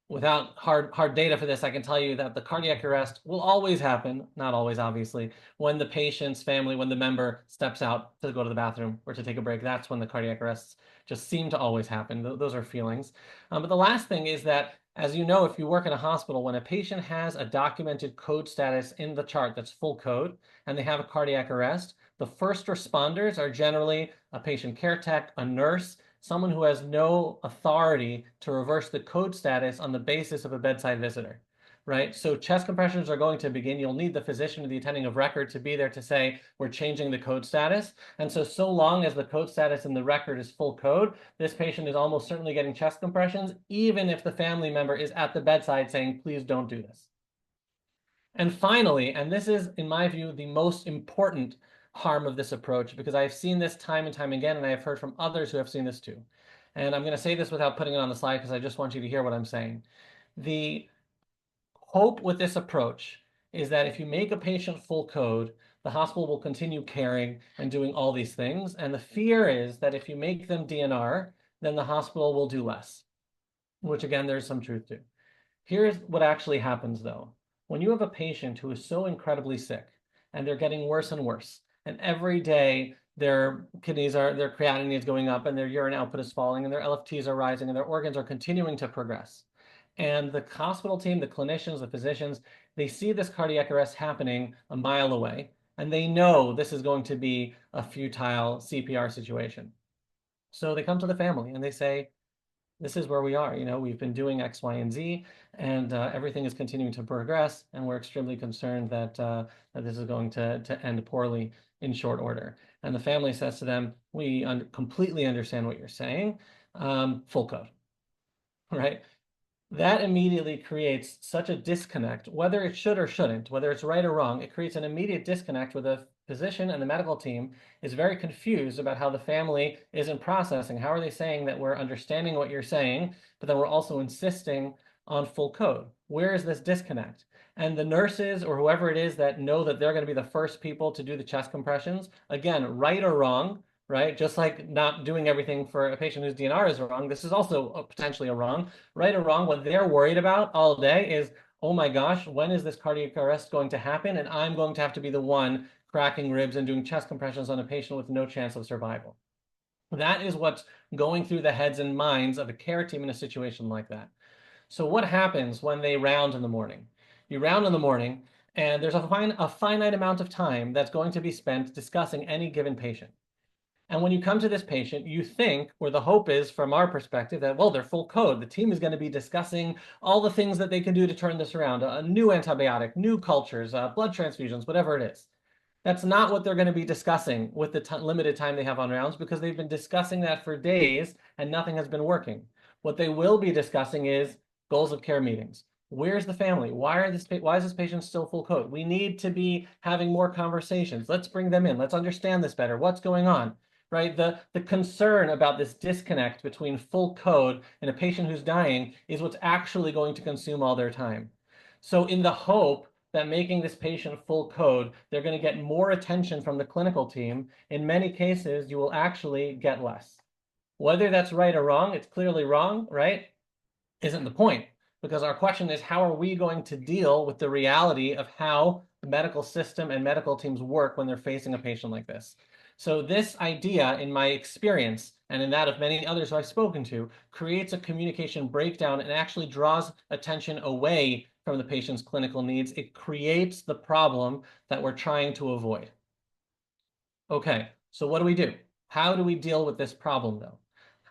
without hard data for this, I can tell you that the cardiac arrest will always happen, not always, obviously, when the patient's family, when the member steps out to go to the bathroom or to take a break. That's when the cardiac arrests just seem to always happen. Those are feelings. But the last thing is that, as you know, if you work in a hospital, when a patient has a documented code status in the chart that's full code and they have a cardiac arrest, the first responders are generally a patient care tech, a nurse, someone who has no authority to reverse the code status on the basis of a bedside visitor. right? So chest compressions are going to begin. You'll need the physician or the attending of record to be there to say, we're changing the code status. And so long as the code status in the record is full code, this patient is almost certainly getting chest compressions, even if the family member is at the bedside saying, please don't do this. And finally, and this is, in my view, the most important harm of this approach, because I've seen this time and time again, and I have heard from others who have seen this too. And I'm going to say this without putting it on the slide because I just want you to hear what I'm saying. The hope with this approach is that if you make a patient full code, the hospital will continue caring and doing all these things. And the fear is that if you make them DNR, then the hospital will do less, which again, there's some truth to. Here's what actually happens though. When you have a patient who is so incredibly sick and they're getting worse and worse, and every day their creatinine is going up and their urine output is falling and their LFTs are rising and their organs are continuing to progress. And the hospital team, the clinicians, the physicians, they see this cardiac arrest happening a mile away, and they know this is going to be a futile CPR situation. So they come to the family and they say, this is where we are. We've been doing X, Y, and Z, and everything is continuing to progress, and we're extremely concerned that this is going to end poorly in short order. And the family says to them, we completely understand what you're saying, full code, right? That immediately creates such a disconnect, whether it should or shouldn't, whether it's right or wrong, it creates an immediate disconnect where the physician and the medical team is very confused about how the family isn't processing. How are they saying that we're understanding what you're saying, but then we're also insisting on full code? Where is this disconnect? And the nurses or whoever it is that know that they're going to be the first people to do the chest compressions, again, right or wrong, right? Just like not doing everything for a patient whose DNR is wrong, this is also potentially a wrong. Right or wrong, what they're worried about all day is, oh my gosh, when is this cardiac arrest going to happen? And I'm going to have to be the one cracking ribs and doing chest compressions on a patient with no chance of survival. That is what's going through the heads and minds of a care team in a situation like that. So what happens when they round in the morning? You round in the morning, and there's a finite amount of time that's going to be spent discussing any given patient. And when you come to this patient, you think, or the hope is from our perspective, that, well, they're full code. The team is going to be discussing all the things that they can do to turn this around, a new antibiotic, new cultures, blood transfusions, whatever it is. That's not what they're going to be discussing with the limited time they have on rounds, because they've been discussing that for days and nothing has been working. What they will be discussing is goals of care meetings. Where's the family? Why is this patient still full code? We need to be having more conversations. Let's bring them in. Let's understand this better. What's going on? Right? The concern about this disconnect between full code and a patient who's dying is what's actually going to consume all their time. So in the hope that making this patient full code, they're going to get more attention from the clinical team, in many cases, you will actually get less. Whether that's right or wrong, it's clearly wrong, right? Isn't the point. Because our question is, how are we going to deal with the reality of how the medical system and medical teams work when they're facing a patient like this? So this idea, in my experience, and in that of many others who I've spoken to, creates a communication breakdown and actually draws attention away from the patient's clinical needs. It creates the problem that we're trying to avoid. Okay, so what do we do? How do we deal with this problem, though?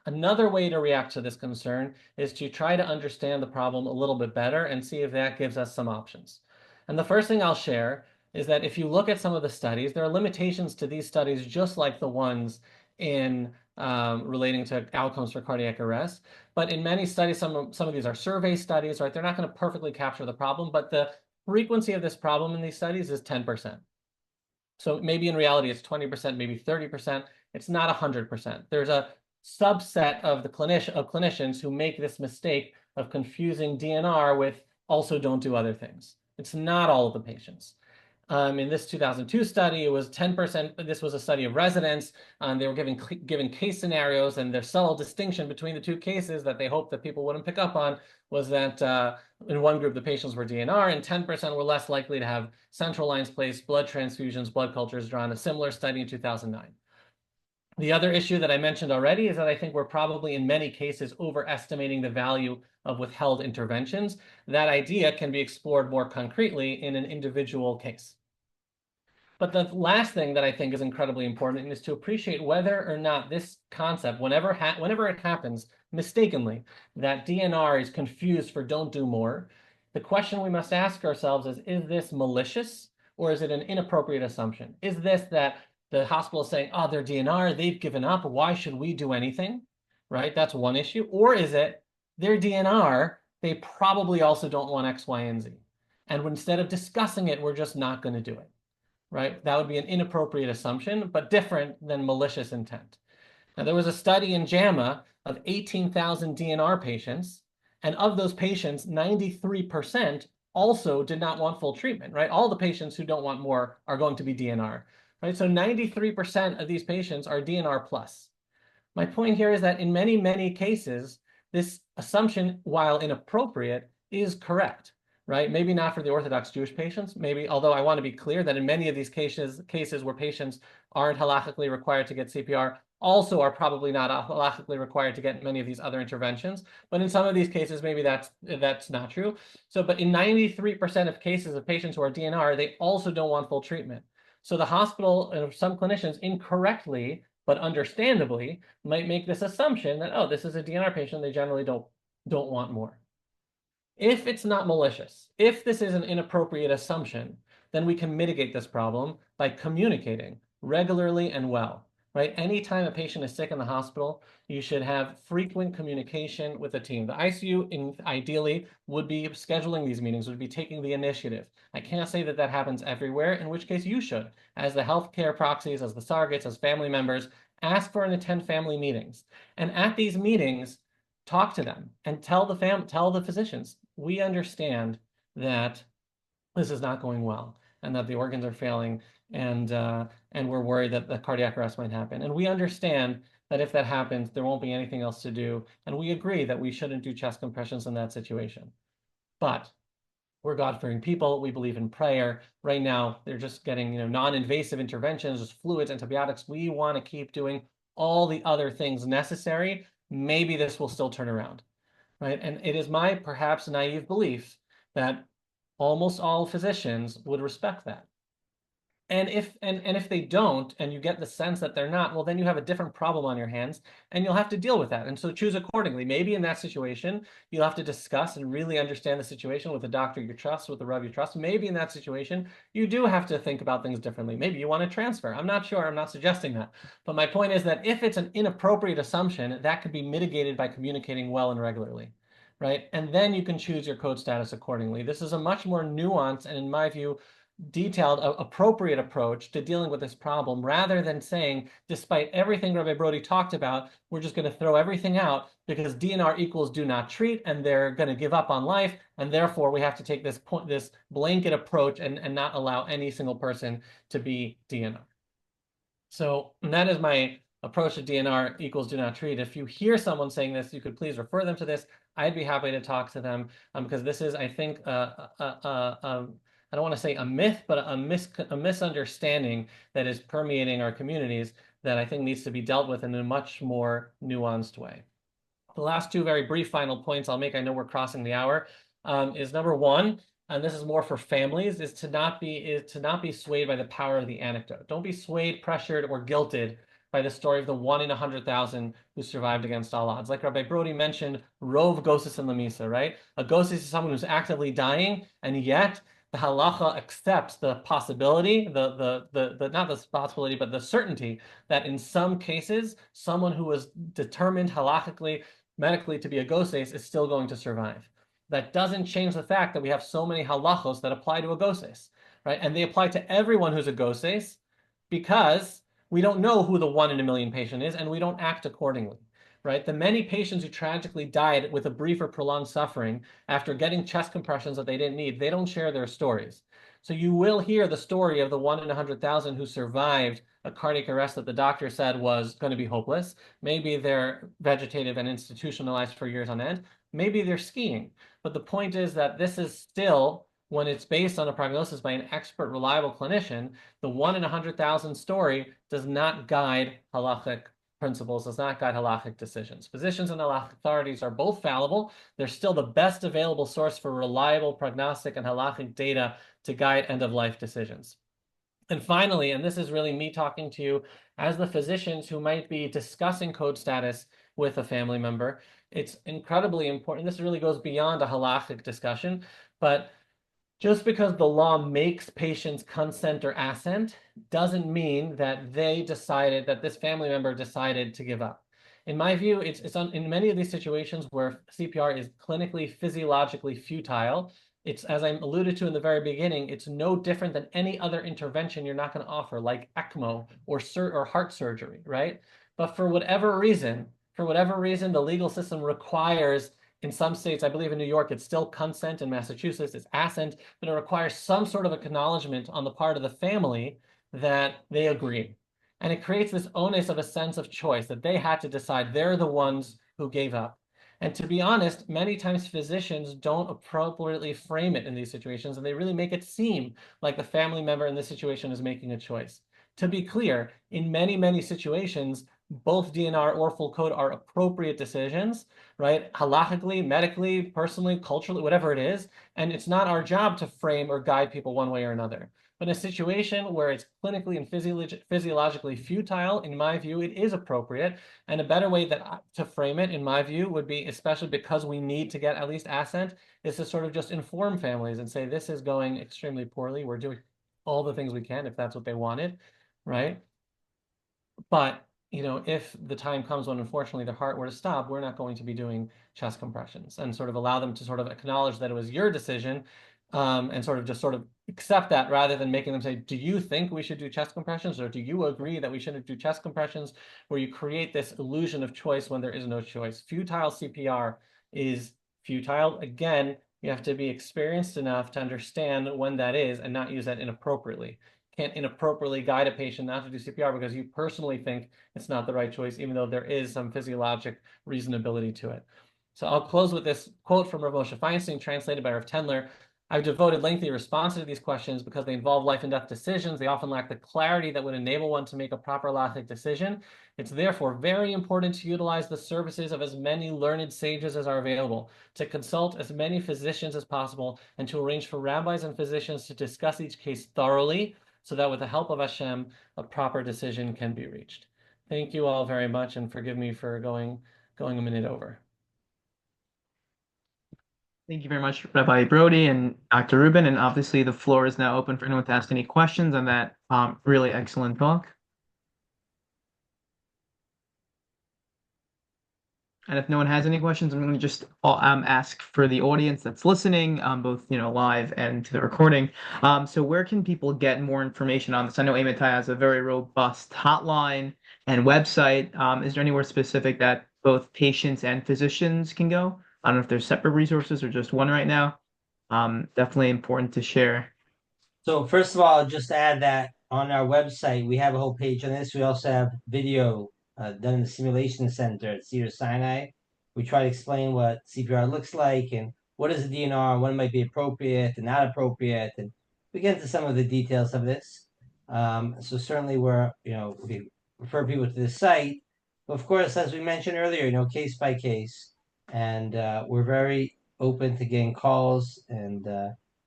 Another way to react to this concern is to try to understand the problem a little bit better and see if that gives us some options. And the first thing I'll share is that if you look at some of the studies, there are limitations to these studies, just like the ones in relating to outcomes for cardiac arrest. But in many studies, some of these are survey studies, right? They're not going to perfectly capture the problem, but the frequency of this problem in these studies is 10%. So maybe in reality, it's 20%, maybe 30%. It's not 100%. There's a subset of the clinicians who make this mistake of confusing DNR with also don't do other things. It's not all of the patients. In this 2002 study, it was 10%. This was a study of residents. They were given case scenarios, and their subtle distinction between the two cases that they hoped that people wouldn't pick up on was that in one group, the patients were DNR, and 10% were less likely to have central lines placed, blood transfusions, blood cultures drawn, a similar study in 2009. The other issue that I mentioned already is that I think we're probably in many cases overestimating the value of withheld interventions. That idea can be explored more concretely in an individual case. But the last thing that I think is incredibly important is to appreciate whether or not this concept, whenever it happens mistakenly, that DNR is confused for don't do more, The question we must ask ourselves is this malicious or is it an inappropriate assumption? Is this that the hospital is saying, oh, they're DNR, they've given up, why should we do anything? Right? That's one issue. Or is it they're DNR, they probably also don't want X, Y, and Z. And instead of discussing it, we're just not going to do it. Right? That would be an inappropriate assumption, but different than malicious intent. Now, there was a study in JAMA of 18,000 DNR patients, and of those patients, 93% also did not want full treatment, right? All the patients who don't want more are going to be DNR, right? So 93% of these patients are DNR plus. My point here is that in many, many cases, this assumption, while inappropriate, is correct, right? Maybe not for the Orthodox Jewish patients, maybe, although I want to be clear that in many of these cases where patients aren't halachically required to get CPR, also are probably not halachically required to get many of these other interventions. But in some of these cases, maybe that's not true. So, but in 93% of cases of patients who are DNR, they also don't want full treatment. So the hospital and some clinicians incorrectly, but understandably, might make this assumption that, oh, this is a DNR patient, they generally don't want more. If it's not malicious, if this is an inappropriate assumption, then we can mitigate this problem by communicating regularly and well. Right? Anytime a patient is sick in the hospital, you should have frequent communication with the team. The ICU, ideally, would be scheduling these meetings, would be taking the initiative. I can't say that that happens everywhere, in which case you should. As the healthcare proxies, as the surrogates, as family members, ask for and attend family meetings. And at these meetings, talk to them and tell the physicians, we understand that this is not going well and that the organs are failing, and we're worried that the cardiac arrest might happen. And we understand that if that happens, there won't be anything else to do. And we agree that we shouldn't do chest compressions in that situation. But we're God-fearing people. We believe in prayer. Right now, they're just getting non-invasive interventions, just fluids, antibiotics. We want to keep doing all the other things necessary. Maybe this will still turn around, right? And it is my perhaps naive belief that almost all physicians would respect that. And if they don't, and you get the sense that they're not, well, then you have a different problem on your hands, and you'll have to deal with that. And so choose accordingly. Maybe in that situation, you'll have to discuss and really understand the situation with the doctor you trust, with the Rabbi you trust. Maybe in that situation, you do have to think about things differently. Maybe you want to transfer. I'm not sure. I'm not suggesting that. But my point is that if it's an inappropriate assumption, that could be mitigated by communicating well and regularly, right? And then you can choose your code status accordingly. This is a much more nuanced and, in my view, detailed, appropriate approach to dealing with this problem, rather than saying, despite everything Rabbi Brody talked about, we're just going to throw everything out because DNR equals do not treat, and they're going to give up on life, and therefore we have to take this blanket approach and not allow any single person to be DNR. So that is my approach to DNR equals do not treat. If you hear someone saying this, you could please refer them to this. I'd be happy to talk to them, because this is, I think, I don't want to say a myth, but a misunderstanding that is permeating our communities that I think needs to be dealt with in a much more nuanced way. The last two very brief final points I'll make, I know we're crossing the hour, is number one, and this is more for families, is to not be swayed by the power of the anecdote. Don't be swayed, pressured, or guilted by the story of the 1 in 100,000 who survived against all odds. Like Rabbi Brody mentioned, rov gosis in lamisa, right? A gosis is someone who's actively dying, and yet the halacha accepts the possibility, not the possibility, but the certainty that in some cases, someone who was determined halachically, medically to be a goses is still going to survive. That doesn't change the fact that we have so many halachos that apply to a goses, right? And they apply to everyone who's a goses, because we don't know who the 1 in a million patient is, and we don't act accordingly. Right? The many patients who tragically died with a brief or prolonged suffering after getting chest compressions that they didn't need, they don't share their stories. So you will hear the story of the 1 in 100,000 who survived a cardiac arrest that the doctor said was going to be hopeless. Maybe they're vegetative and institutionalized for years on end. Maybe they're skiing. But the point is that this is still, when it's based on a prognosis by an expert, reliable clinician, the 1 in 100,000 story does not guide halachic principles, does not guide halachic decisions. Physicians and halachic authorities are both fallible. They're still the best available source for reliable prognostic and halachic data to guide end-of-life decisions. And finally, and this is really me talking to you as the physicians who might be discussing code status with a family member, it's incredibly important. This really goes beyond a halachic discussion, But just because the law makes patients consent or assent doesn't mean that they decided, that this family member decided to give up. In my view, in many of these situations where CPR is clinically, physiologically futile, it's, as I alluded to in the very beginning, it's no different than any other intervention you're not going to offer, like ECMO or heart surgery, right? But for whatever reason, the legal system requires, in some states, I believe in New York, it's still consent. In Massachusetts, it's assent, but it requires some sort of acknowledgement on the part of the family that they agree. And it creates this onus of a sense of choice that they had to decide. They're the ones who gave up. And to be honest, many times physicians don't appropriately frame it in these situations, and they really make it seem like the family member in this situation is making a choice. To be clear, in many, many situations, both DNR or full code are appropriate decisions, right? Halachically, medically, personally, culturally, whatever it is. And it's not our job to frame or guide people one way or another. But in a situation where it's clinically and physiologically futile, in my view, it is appropriate. And a better way to frame it, in my view, would be, especially because we need to get at least assent, is to sort of just inform families and say, this is going extremely poorly. We're doing all the things we can if that's what they wanted, right? But if the time comes when unfortunately their heart were to stop, we're not going to be doing chest compressions, and sort of allow them to sort of acknowledge that it was your decision, and sort of accept that, rather than making them say, do you think we should do chest compressions, or do you agree that we shouldn't do chest compressions, where you create this illusion of choice when there is no choice. Futile CPR is futile. Again, you have to be experienced enough to understand when that is and not use that inappropriately. Can't inappropriately guide a patient not to do CPR because you personally think it's not the right choice, even though there is some physiologic reasonability to it. So I'll close with this quote from Rav Moshe Feinstein, translated by Rav Tendler. I've devoted lengthy responses to these questions because they involve life and death decisions. They often lack the clarity that would enable one to make a proper halachic decision. It's therefore very important to utilize the services of as many learned sages as are available, to consult as many physicians as possible, and to arrange for rabbis and physicians to discuss each case thoroughly, so that with the help of Hashem, a proper decision can be reached. Thank you all very much, and forgive me for going a minute over. Thank you very much, Rabbi Brody and Dr. Rubin. And obviously, the floor is now open for anyone to ask any questions on that really excellent talk. And if no one has any questions, I'm going to just ask for the audience that's listening, both live and to the recording. So where can people get more information on this? I know Amitai has a very robust hotline and website. Is there anywhere specific that both patients and physicians can go? I don't know if there's separate resources or just one right now. Definitely important to share. So first of all, just add that on our website, we have a whole page on this. We also have video done in the simulation center at Cedars-Sinai. We try to explain what CPR looks like and what is a DNR, when it might be appropriate and not appropriate, and we get into some of the details of this. So certainly we refer people to this site. But of course, as we mentioned earlier, case by case, and we're very open to getting calls and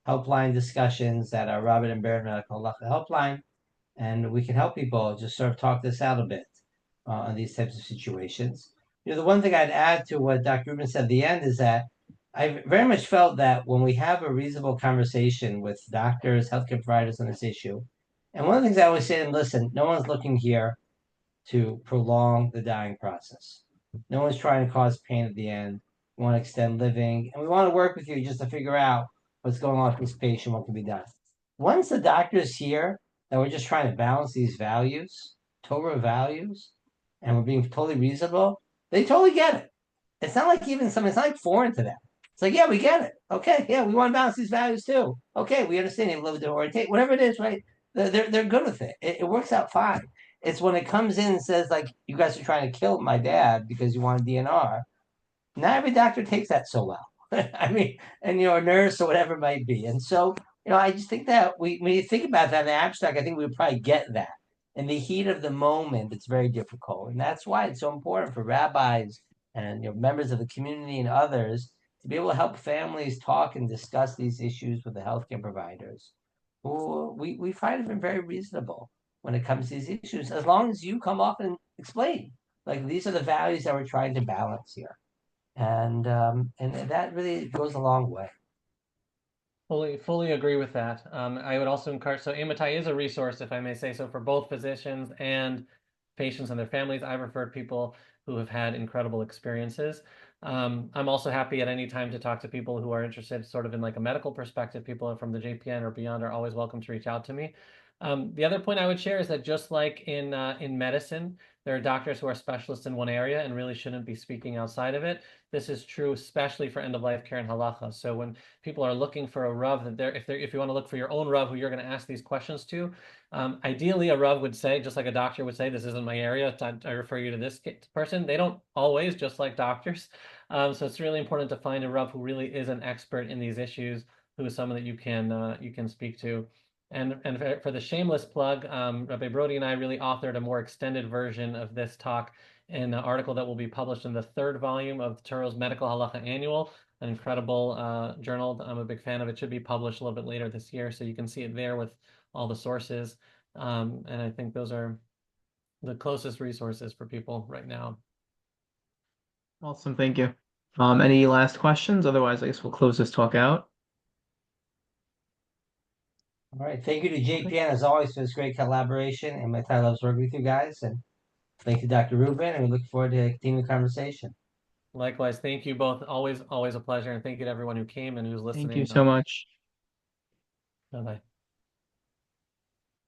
helpline discussions at our Robert and Baird Medical Halacha helpline, and we can help people just sort of talk this out a bit on these types of situations. The one thing I'd add to what Dr. Rubin said at the end is that I very much felt that when we have a reasonable conversation with doctors, healthcare providers on this issue, and one of the things I always say to them, listen, no one's looking here to prolong the dying process. No one's trying to cause pain at the end. We want to extend living, and we want to work with you just to figure out what's going on with this patient, what can be done. Once the doctors hear that we're just trying to balance these values, Torah values, and we're being totally reasonable, they totally get it. It's not like it's not like foreign to them. It's like, yeah, we get it. Okay, yeah, we want to balance these values too. Okay, we understand you live to orientate, whatever it is, right? They're good with it. It works out fine. It's when it comes in and says, like, you guys are trying to kill my dad because you want a DNR. Not every doctor takes that so well. I mean, and a nurse or whatever it might be. And so, I just think that when you think about that in the abstract, I think we would probably get that. In the heat of the moment, it's very difficult. And that's why it's so important for rabbis and members of the community and others to be able to help families talk and discuss these issues with the healthcare providers, who we find have been very reasonable when it comes to these issues, as long as you come up and explain, like, these are the values that we're trying to balance here. And that really goes a long way. Fully agree with that. I would also encourage, so Amitai is a resource, if I may say so, for both physicians and patients and their families. I've referred people who have had incredible experiences. I'm also happy at any time to talk to people who are interested sort of in like a medical perspective. People from the JPN or beyond are always welcome to reach out to me. The other point I would share is that just like in medicine, there are doctors who are specialists in one area and really shouldn't be speaking outside of it. This is true, especially for end-of-life care and halacha. So when people are looking for a Rav, if you want to look for your own Rav who you're going to ask these questions to, ideally a Rav would say, just like a doctor would say, this isn't my area, I refer you to this person. They don't always, just like doctors. So it's really important to find a Rav who really is an expert in these issues, who is someone that you can speak to. And for the shameless plug, Rabbi Brody and I really authored a more extended version of this talk in an article that will be published in the third volume of Turo's Medical Halacha Annual, an incredible journal. I'm a big fan of it. Should be published a little bit later this year, so you can see it there with all the sources. And I think those are the closest resources for people right now. Awesome, thank you. Any last questions? Otherwise, I guess we'll close this talk out. All right. Thank you to JPN as always for this great collaboration. And my time loves working with you guys. And thank you, Dr. Rubin. And we look forward to continuing the conversation. Likewise, thank you both. Always a pleasure. And thank you to everyone who came and who's Thank listening. you so much. Bye-bye.